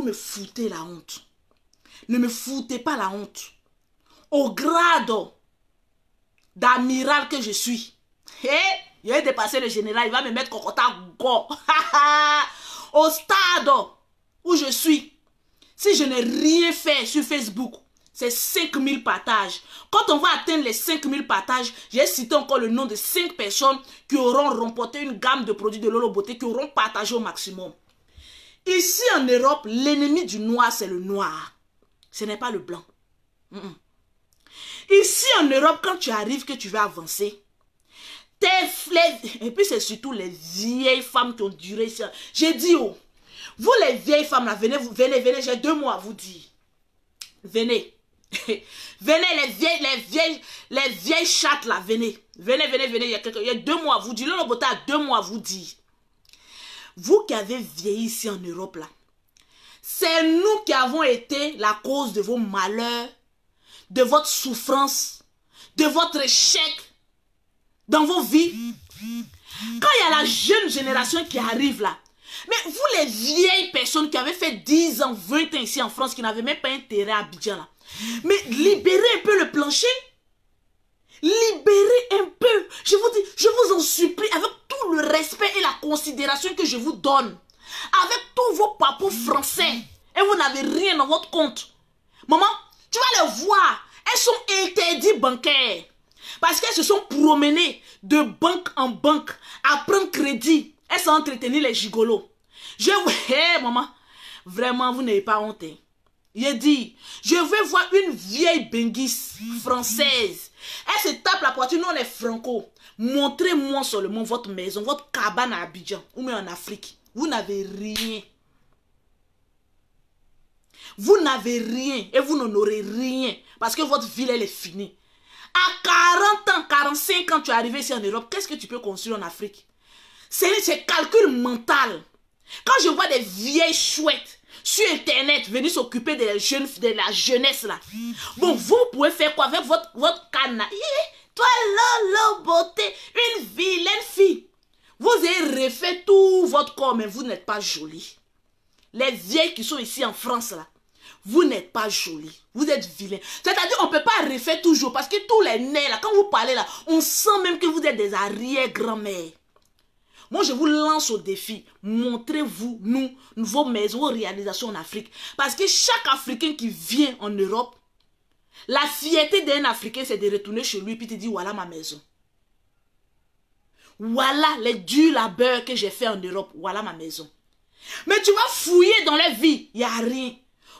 Speaker 1: me foutez la honte. Ne me foutez pas la honte. Au grade d'amiral que je suis. Il va dépasser le général. Il va me mettre cocota go. Au stade où je suis. Si je n'ai rien fait sur Facebook, c'est 5000 partages. Quand on va atteindre les 5000 partages, j'ai cité encore le nom de 5 personnes qui auront remporté une gamme de produits de Lolo Beauté, qui auront partagé au maximum. Ici en Europe, l'ennemi du noir, c'est le noir. Ce n'est pas le blanc. Ici en Europe, quand tu arrives, que tu veux avancer, et puis c'est surtout les vieilles femmes qui ont duré ça. J'ai dit, vous les vieilles femmes là, venez, j'ai 2 mots à vous dire. Venez. Venez les vieilles chattes là, venez. Venez, il y a 2 mois à vous dire. Lolo Beauté a 2 mois à vous dire. Vous qui avez vieilli ici en Europe là, c'est nous qui avons été la cause de vos malheurs, de votre souffrance, de votre échec dans vos vies. Quand il y a la jeune génération qui arrive là, mais vous les vieilles personnes qui avaient fait 10 ans, 20 ans ici en France, qui n'avaient même pas intérêt à Abidjan là, mais libérez un peu le plancher. Libérez un peu. Je vous dis, je vous en supplie, avec tout le respect et la considération que je vous donne, avec tous vos papous français, et vous n'avez rien dans votre compte. Maman, tu vas les voir. Elles sont interdites bancaires. Parce qu'elles se sont promenées de banque en banque à prendre crédit. Elles sont entretenues les gigolos. Maman, vraiment, vous n'avez pas honte. J'ai dit, je veux voir une vieille benguisse française. Elle se tape la poitrine, nous on est franco. Montrez-moi seulement votre maison, votre cabane à Abidjan, ou même en Afrique. Vous n'avez rien. Vous n'avez rien et vous n'en aurez rien parce que votre ville, elle est finie. À 40 ans, 45 ans, tu es arrivé ici en Europe, qu'est-ce que tu peux construire en Afrique? C'est calcul mental. Quand je vois des vieilles chouettes sur Internet venir s'occuper de la jeunesse là, bon, vous pouvez faire quoi avec votre canne? Toi, Lolo Beauté, une vilaine fille. Vous avez refait tout votre corps, mais vous n'êtes pas jolie. Les vieilles qui sont ici en France là, vous n'êtes pas jolie. Vous êtes vilain. C'est-à-dire on ne peut pas refaire toujours parce que tous les nez là, quand vous parlez là, on sent même que vous êtes des arrière-grand-mères. Moi, je vous lance au défi. Montrez-vous, nous, vos maisons, vos réalisations en Afrique. Parce que chaque Africain qui vient en Europe, la fierté d'un Africain, c'est de retourner chez lui et puis te dire, voilà ma maison. Voilà les durs labeurs que j'ai fait en Europe. Voilà ma maison. Mais tu vas fouiller dans les vies, il n'y a rien.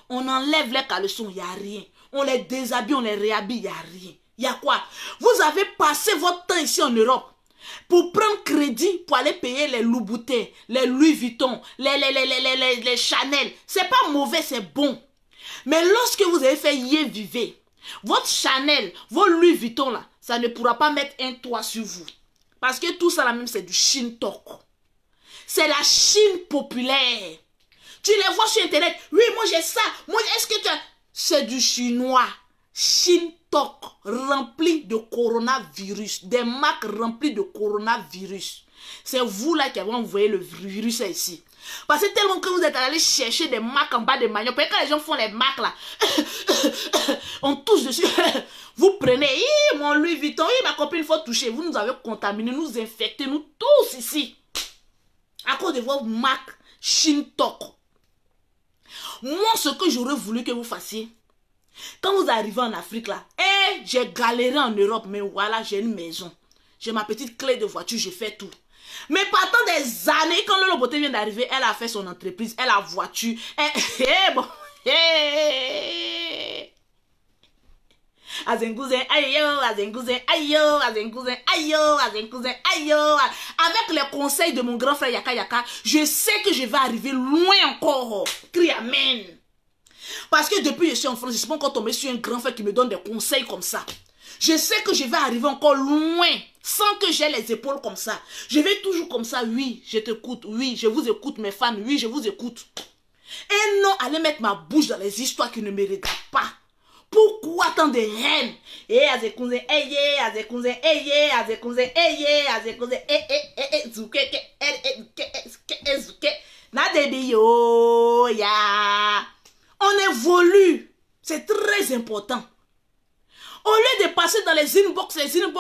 Speaker 1: On enlève les caleçons, il n'y a rien. On les déshabille, on les réhabille, il n'y a rien. Il y a quoi? Vous avez passé votre temps ici en Europe pour prendre crédit pour aller payer les Louboutin, les Louis Vuitton, les Chanel. C'est pas mauvais, c'est bon. Mais lorsque vous avez fait y vivre, votre Chanel, vos Louis Vuitton là, ça ne pourra pas mettre un toit sur vous. Parce que tout ça là même c'est du Chine Tok. C'est la Chine populaire. Tu les vois sur Internet. Oui, moi j'ai ça. Moi, est-ce que tu as... C'est du chinois. Chine Tok, rempli de coronavirus. Des marques remplies de coronavirus. C'est vous là qui avez envoyé le virus ici. Parce que tellement que vous êtes allé chercher des marques en bas des maillots. Quand les gens font les marques là, on touche dessus. Vous prenez, mon Louis Vuitton, ma copine, il faut toucher. Vous nous avez contaminé, nous infecté, nous tous ici. À cause de vos marques Shintok. Moi, ce que j'aurais voulu que vous fassiez, quand vous arrivez en Afrique là, j'ai galéré en Europe, mais voilà, j'ai une maison. J'ai ma petite clé de voiture, je fais tout. Mais partant des années, quand Lolo Beauté vient d'arriver, elle a fait son entreprise, elle a voiture. Bon. Azengouzen, aïe, azengouzen, aïe, azengouzen, aïe, azengouzen, aïe. Avec les conseils de mon grand frère Yaka Yaka, je sais que je vais arriver loin encore. Crie amen. Parce que depuis que je suis en France, je ne suis pas encore tombé sur un grand frère qui me donne des conseils comme ça. Je sais que je vais arriver encore loin sans que j'ai les épaules comme ça. Je vais toujours comme ça. Oui, je t'écoute. Oui, je vous écoute, mes fans. Oui, je vous écoute. Et non, allez mettre ma bouche dans les histoires qui ne me regardent pas. Pourquoi tant de haine? Azekouzen, azekouzen, azekouzen, zouke, zouke, nadebiyo, ya. On évolue. C'est très important. Au lieu de passer dans les inbox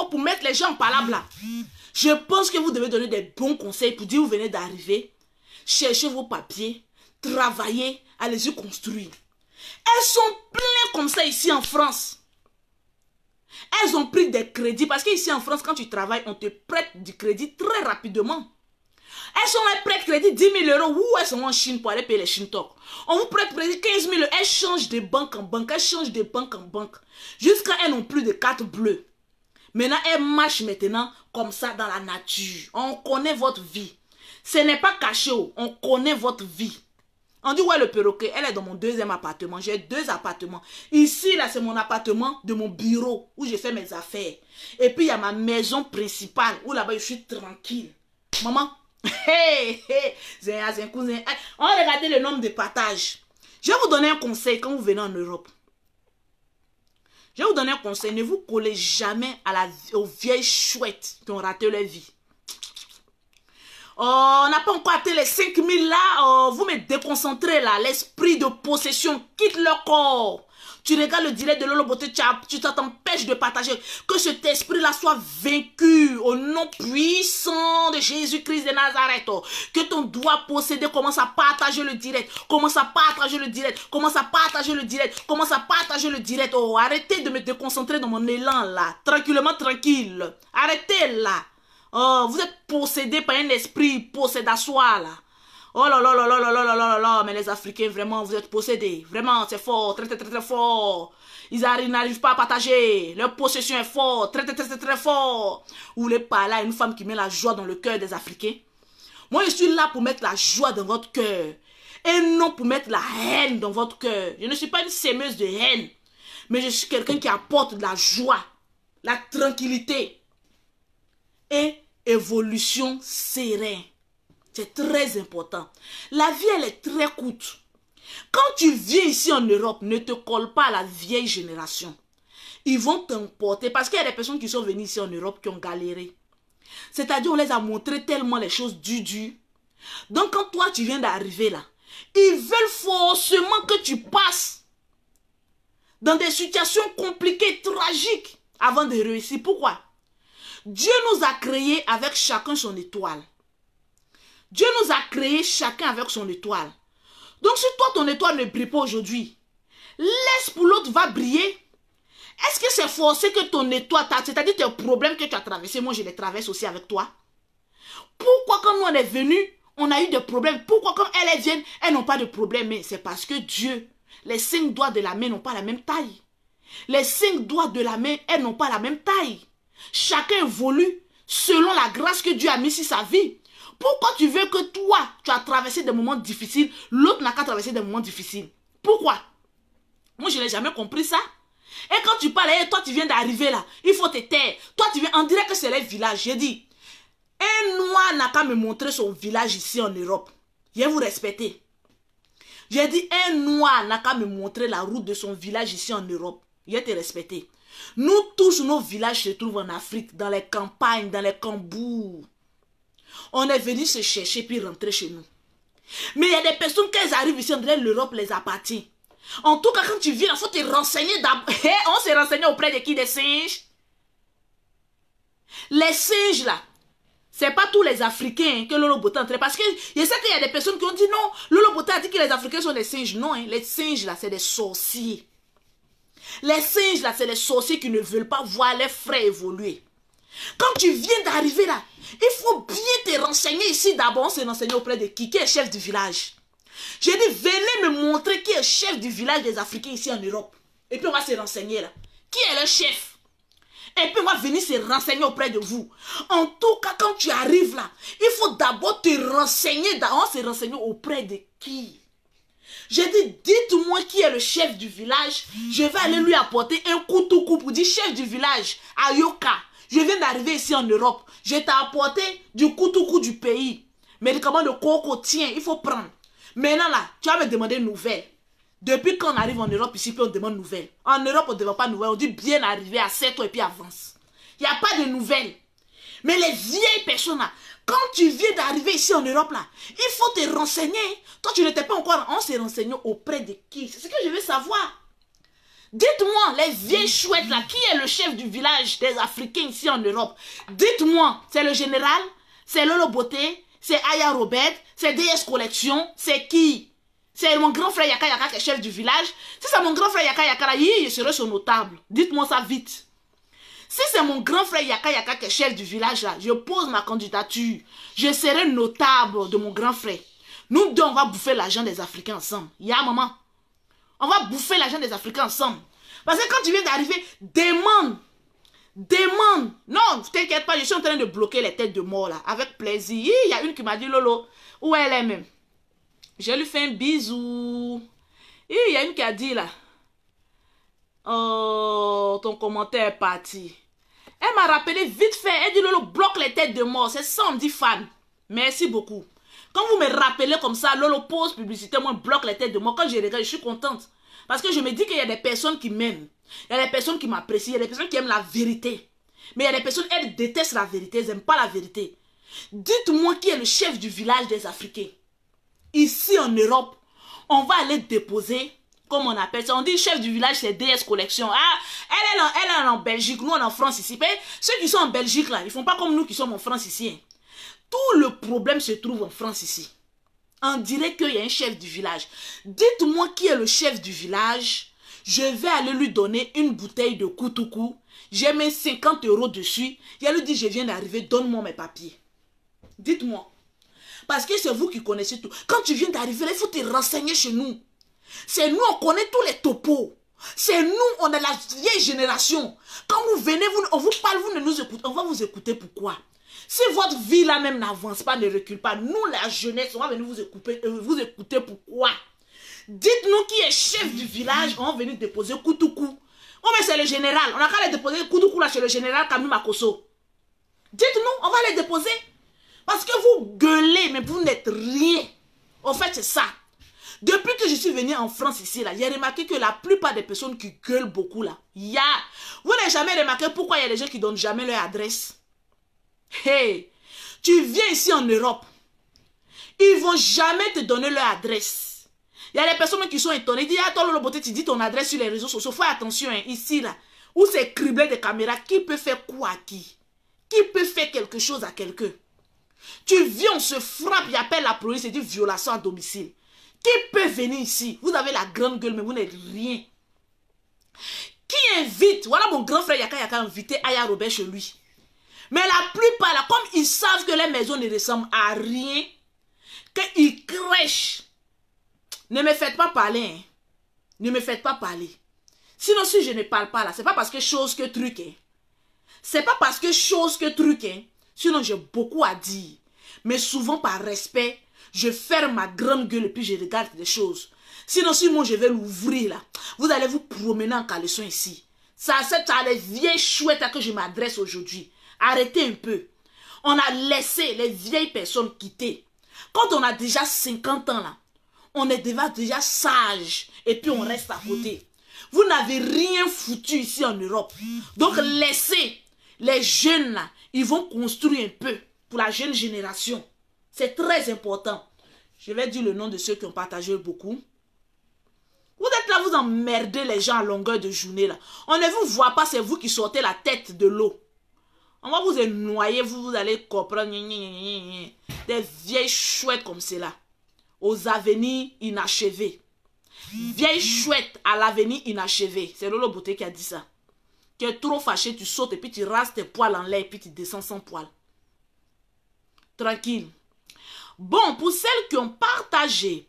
Speaker 1: pour mettre les gens en palabre là, je pense que vous devez donner des bons conseils pour dire vous venez d'arriver, cherchez vos papiers, travaillez, allez-y construire. Elles sont pleines comme ça ici en France. Elles ont pris des crédits parce qu'ici en France, quand tu travailles, on te prête du crédit très rapidement. Elles sont là, prêtent crédit 10 000 euros. Où elles sont en Chine pour aller payer les Shintok. On vous prête crédit 15 000 euros. Elles changent de banque en banque. Elles changent de banque en banque. Jusqu'à elles n'ont plus de carte bleue. Maintenant, elles marchent maintenant comme ça dans la nature. On connaît votre vie. Ce n'est pas caché. On connaît votre vie. On dit, ouais, le perroquet, elle est dans mon deuxième appartement. J'ai 2 appartements. Ici, là, c'est mon appartement de mon bureau où je fais mes affaires. Et puis, il y a ma maison principale où là-bas, je suis tranquille. Maman, on va regarder le nombre de partages. Je vais vous donner un conseil quand vous venez en Europe. Je vais vous donner un conseil. Ne vous collez jamais aux vieilles chouettes qui ont raté leur vie. Oh, on n'a pas encore atteint les 5000 là. Oh, vous me déconcentrez là. L'esprit de possession quitte le corps. Tu regardes le direct de Lolo Beauté, tu t'empêches de partager. Que cet esprit-là soit vaincu au nom puissant de Jésus-Christ de Nazareth. Que ton doigt possédé commence à partager le direct. Commence à partager le direct. Commence à partager le direct. Commence à partager le direct. Oh, arrêtez de me déconcentrer dans mon élan là. Tranquillement, tranquille. Arrêtez là. Oh, vous êtes possédé par un esprit possédatoire là. Oh là là là là là là là là là, mais les Africains, vraiment, vous êtes possédés. Vraiment, c'est fort, très très très très fort. Ils n'arrivent pas à partager. Leur possession est forte, très très très très très fort. Vous voulez parler à une femme qui met la joie dans le cœur des Africains? Moi, je suis là pour mettre la joie dans votre cœur. Et non pour mettre la haine dans votre cœur. Je ne suis pas une sémeuse de haine. Mais je suis quelqu'un qui apporte de la joie, la tranquillité et évolution sereine. C'est très important. La vie, elle est très courte. Quand tu viens ici en Europe, ne te colle pas à la vieille génération. Ils vont t'emporter. Parce qu'il y a des personnes qui sont venues ici en Europe qui ont galéré. C'est-à-dire, on les a montré tellement les choses dures. Donc, quand toi, tu viens d'arriver là, ils veulent forcément que tu passes dans des situations compliquées, tragiques, avant de réussir. Pourquoi? Dieu nous a créés avec chacun son étoile. Dieu nous a créés chacun avec son étoile. Donc si toi ton étoile ne brille pas aujourd'hui, laisse pour l'autre va briller. Est-ce que c'est forcé que ton étoile, c'est-à-dire tes problèmes que tu as traversés, moi je les traverse aussi avec toi? Pourquoi quand nous on est venus, on a eu des problèmes? Pourquoi quand elles viennent, elles n'ont pas de problème? Mais c'est parce que Dieu, les 5 doigts de la main n'ont pas la même taille. Les 5 doigts de la main, elles n'ont pas la même taille. Chacun évolue selon la grâce que Dieu a mis sur sa vie. Pourquoi tu veux que toi, tu as traversé des moments difficiles, l'autre n'a qu'à traverser des moments difficiles? Pourquoi? Moi, je n'ai jamais compris ça. Et quand tu parles, hey, toi, tu viens d'arriver là, il faut te taire. Toi, tu viens, on dirait que c'est les villages. J'ai dit, un noir n'a qu'à me montrer son village ici en Europe. Je vais vous respecter. J'ai dit, un noir n'a qu'à me montrer la route de son village ici en Europe. Je vais te respecter. Nous tous, nos villages se trouvent en Afrique, dans les campagnes, dans les cambours. On est venu se chercher puis rentrer chez nous. Mais il y a des personnes, quand elles arrivent ici, on dirait l'Europe les appartient. En tout cas, quand tu viens, il faut te renseigner d'abord. On s'est renseigné auprès de qui? Des singes? Les singes, là, c'est pas tous les Africains que Lolo Bota entrait. Parce que je sais qu'il y a des personnes qui ont dit non, Lolo Bota a dit que les Africains sont des singes. Non, hein, les singes, là, c'est des sorciers. Les singes, là, c'est les sorciers qui ne veulent pas voir les frères évoluer. Quand tu viens d'arriver là, il faut bien te renseigner ici. D'abord, on s'est renseigné auprès de qui est chef du village. J'ai dit, venez me montrer qui est chef du village des Africains ici en Europe. Et puis on va se renseigner là. Qui est le chef? Et puis on va venir se renseigner auprès de vous. En tout cas, quand tu arrives là, il faut d'abord te renseigner. On s'est renseigné auprès de qui? J'ai dit, dites-moi qui est le chef du village. Je vais aller lui apporter un couteau pour dire chef du village, Ayoka. Je viens d'arriver ici en Europe. Je t'ai apporté du couteau du pays. Médicament de coco, tiens, il faut prendre. Maintenant là, tu vas me demander une nouvelle. Depuis qu'on arrive en Europe ici, puis on demande nouvelles. En Europe, on ne demande pas de nouvelles. On dit bien arriver à 7 ans et puis avance. Il n'y a pas de nouvelles. Mais les vieilles personnes là, quand tu viens d'arriver ici en Europe là, il faut te renseigner. Toi, tu n'étais pas encore, on s'est renseigné auprès de qui? C'est ce que je veux savoir. Dites-moi, les vieilles chouettes là, qui est le chef du village des Africains ici en Europe? Dites-moi, c'est le général? C'est Lolo Beauté? C'est Aya Robert? C'est DS Collection? C'est qui? C'est mon grand frère Yaka Yaka qui est chef du village? Si c'est mon grand frère Yaka Yaka là, je serai son notable. Dites-moi ça vite. Si c'est mon grand frère Yaka Yaka qui est chef du village là, je pose ma candidature. Je serai notable de mon grand frère. Nous deux, on va bouffer l'argent des Africains ensemble. Ya maman. On va bouffer l'argent des Africains ensemble. Parce que quand tu viens d'arriver, demande. Demande. Non, t'inquiète pas, je suis en train de bloquer les têtes de mort là. Avec plaisir. Il y a une qui m'a dit, Lolo, où elle est même? Je lui fais un bisou. Il y a une qui a dit là. Oh, ton commentaire est parti. Elle m'a rappelé vite fait. Elle dit, Lolo, bloque les têtes de mort. C'est ça, on dit fan. Merci beaucoup. Quand vous me rappelez comme ça, Lolo pose publicité, moi bloque les têtes de mort. Quand je regarde, je suis contente. Parce que je me dis qu'il y a des personnes qui m'aiment. Il y a des personnes qui m'apprécient. Il y a des personnes qui aiment la vérité. Mais il y a des personnes, elles détestent la vérité. Elles n'aiment pas la vérité. Dites-moi qui est le chef du village des Africains. Ici en Europe, on va aller déposer, comme on appelle ça. On dit chef du village, c'est DS Collection. Ah, elle est en Belgique, nous on est en France ici. Mais ceux qui sont en Belgique là, ils ne font pas comme nous qui sommes en France ici. Hein. Tout le problème se trouve en France ici. On dirait qu'il y a un chef du village. Dites-moi qui est le chef du village. Je vais aller lui donner une bouteille de Koutoukou. J'ai mis 50 € dessus. Il lui dit, je viens d'arriver, donne-moi mes papiers. Dites-moi. Parce que c'est vous qui connaissez tout. Quand tu viens d'arriver, il faut te renseigner chez nous. C'est nous, on connaît tous les topos. C'est nous, on est la vieille génération. Quand vous venez, on vous parle, vous ne nous écoutez. On va vous écouter pourquoi? Si votre vie là même n'avance pas, ne recule pas, nous la jeunesse, on va venir vous écouter pourquoi? Dites-nous qui est chef du village, on va venir déposer Koutoukou. Oh mais c'est le général, on a qu'à aller déposer Koutoukou là chez le général Camille Makosso. Dites-nous, on va les déposer. Parce que vous gueulez, mais vous n'êtes rien. En fait, c'est ça. Depuis que je suis venue en France ici, là, j'ai remarqué que la plupart des personnes qui gueulent beaucoup là, vous n'avez jamais remarqué pourquoi il y a des gens qui ne donnent jamais leur adresse. Hey, tu viens ici en Europe, ils ne vont jamais te donner leur adresse. Il y a des personnes qui sont étonnées, ils disent, ah, toi, Lolo Beauté, tu dis ton adresse sur les réseaux sociaux. Fais attention, hein, ici, là, où c'est criblé de caméras, qui peut faire quoi à qui? Qui peut faire quelque chose à quelqu'un? Tu viens, on se frappe, il appelle la police et dit violation à domicile. Qui peut venir ici? Vous avez la grande gueule, mais vous n'êtes rien. Qui invite? Voilà mon grand frère Yaka Yaka a invité Aya Robert chez lui. Mais la plupart, là, comme ils savent que les maisons ne ressemblent à rien, qu'ils crèchent, ne me faites pas parler. Hein. Ne me faites pas parler. Sinon, si je ne parle pas là, c'est pas parce que chose que truc. Hein. C'est pas parce que chose que truc. Hein. Sinon, j'ai beaucoup à dire. Mais souvent, par respect, je ferme ma grande gueule et puis je regarde des choses. Sinon, si moi, je vais l'ouvrir là, vous allez vous promener en caleçon ici. Ça, c'est à les vieilles chouettes à que je m'adresse aujourd'hui. Arrêtez un peu. On a laissé les vieilles personnes quitter. Quand on a déjà 50 ans là, on est déjà sage et puis on reste à côté. Vous n'avez rien foutu ici en Europe. Donc laissez les jeunes là, ils vont construire un peu pour la jeune génération. C'est très important. Je vais dire le nom de ceux qui ont partagé beaucoup. Vous êtes là, vous emmerdez les gens à longueur de journée là. On ne vous voit pas, c'est vous qui sortez la tête de l'eau. On va vous noyer, vous allez comprendre. Des vieilles chouettes comme cela. Aux avenirs inachevés. Vieille chouette à l'avenir inachevé. C'est Lolo Beauté qui a dit ça. Tu es trop fâché, tu sautes et puis tu rases tes poils en l'air et puis tu descends sans poils. Tranquille. Bon, pour celles qui ont partagé.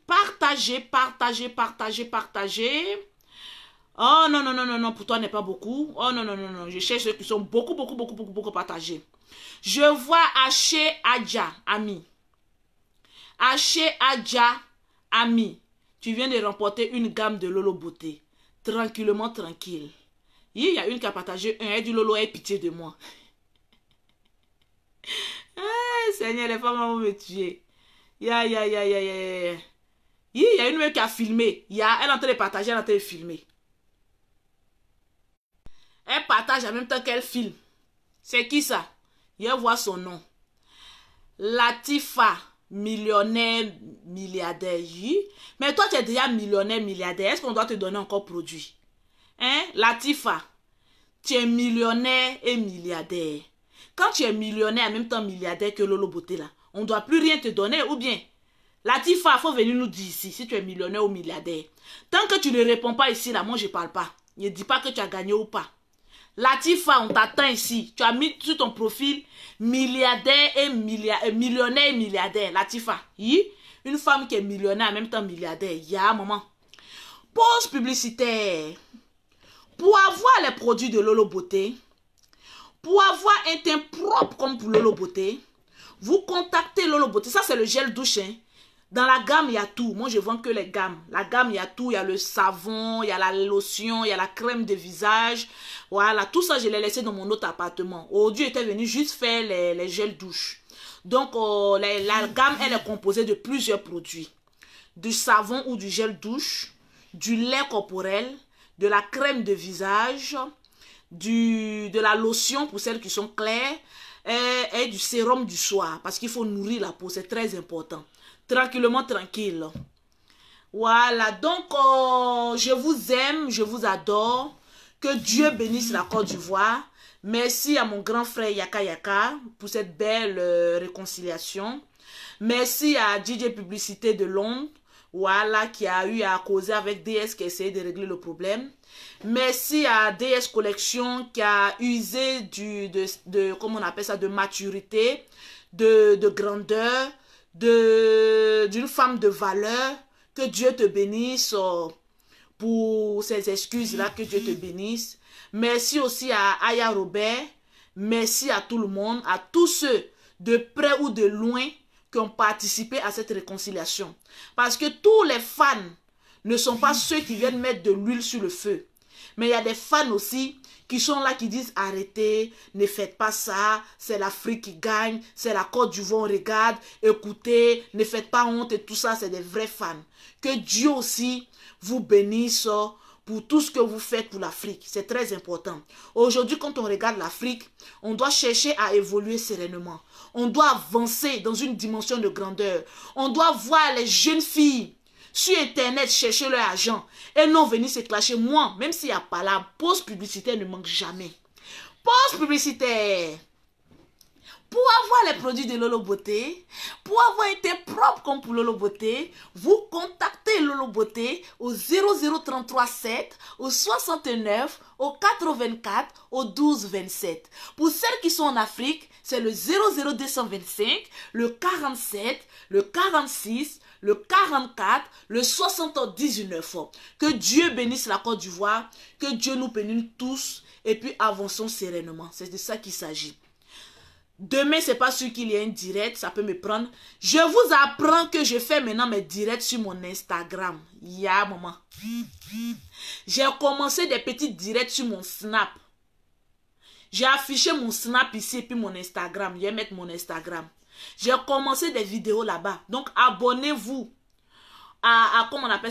Speaker 1: Oh non, non, non, non, non, pour toi n'est pas beaucoup. Oh non, non, non, non, je cherche ceux qui sont beaucoup partagés. Je vois Haché Adja, ami. Haché Adja, ami. Tu viens de remporter une gamme de Lolo Beauté. Tranquillement, tranquille. Il y a une qui a partagé un. Elle dit Lolo, aie pitié de moi. Ah, Seigneur, les femmes vont me tuer. Il y a une meuf qui a filmé. Elle est en train de partager, elle est en train de filmer. Elle partage en même temps qu'elle filme. C'est qui ça? Je vois son nom. Latifa. Millionnaire, milliardaire. Mais toi, tu es déjà millionnaire, milliardaire. Est-ce qu'on doit te donner encore produit? Hein? Latifa, tu es millionnaire et milliardaire. Quand tu es millionnaire, en même temps milliardaire que Lolo Beauté, là, on ne doit plus rien te donner, ou bien? Latifa, il faut venir nous dire ici, si tu es millionnaire ou milliardaire. Tant que tu ne réponds pas ici, là, moi, je ne parle pas. Ne dis pas que tu as gagné ou pas. Latifa, on t'attend ici. Tu as mis sur ton profil milliardaire et millionnaire et milliardaire. Latifa, une femme qui est millionnaire en même temps milliardaire. Il y a un moment. Pause publicitaire. Pour avoir les produits de Lolo Beauté, pour avoir un teint propre comme pour Lolo Beauté, vous contactez Lolo Beauté. Ça, c'est le gel douche. Hein. Dans la gamme, il y a tout. Moi, je vends que les gammes. La gamme, il y a tout. Il y a le savon, il y a la lotion, il y a la crème de visage. Voilà, tout ça, je l'ai laissé dans mon autre appartement. Aujourd'hui, j'étais venu juste faire les gels douche. Donc, la gamme, elle est composée de plusieurs produits. Du savon ou du gel douche, du lait corporel, de la crème de visage, de la lotion pour celles qui sont claires et du sérum du soir. Parce qu'il faut nourrir la peau, c'est très important. Tranquillement, tranquille. Voilà, donc je vous aime, je vous adore. Que Dieu bénisse la Côte d'Ivoire. Merci à mon grand frère Yaka Yaka pour cette belle réconciliation. Merci à DJ Publicité de Londres, voilà, qui a eu à causer avec DS qui a essayé de régler le problème. Merci à DS Collection qui a usé comment on appelle ça, de maturité, de grandeur, d'une femme de valeur. Que Dieu te bénisse pour ces excuses-là, que Dieu te bénisse. Merci aussi à Aya Robert. Merci à tout le monde, à tous ceux de près ou de loin qui ont participé à cette réconciliation. Parce que tous les fans ne sont pas ceux qui viennent mettre de l'huile sur le feu. Mais il y a des fans aussi qui sont là, qui disent arrêtez, ne faites pas ça, c'est l'Afrique qui gagne, c'est la Côte d'Ivoire, on regarde, écoutez, ne faites pas honte et tout ça, c'est des vrais fans. Que Dieu aussi vous bénisse pour tout ce que vous faites pour l'Afrique. C'est très important. Aujourd'hui, quand on regarde l'Afrique, on doit chercher à évoluer sereinement. On doit avancer dans une dimension de grandeur. On doit voir les jeunes filles sur Internet chercher leur argent et non venir se clasher. Moi, même s'il n'y a pas la pause publicitaire ne manque jamais. Pause publicitaire. Pour avoir les produits de Lolo Beauté, pour avoir été propre comme pour Lolo Beauté, vous contactez Lolo Beauté au 00337, au 69, au 84, au 1227. Pour celles qui sont en Afrique, c'est le 00225, le 47, le 46, le 44, le 79. Que Dieu bénisse la Côte d'Ivoire, que Dieu nous bénisse tous et puis avançons sereinement. C'est de ça qu'il s'agit. Demain, c'est pas sûr qu'il y ait un direct, ça peut me prendre. Je vous apprends que je fais maintenant mes directs sur mon Instagram. Ya, maman. J'ai commencé des petits directs sur mon Snap. J'ai affiché mon Snap ici et puis mon Instagram. Je vais mettre mon Instagram. J'ai commencé des vidéos là-bas. Donc, abonnez-vous à comment on appelle ça.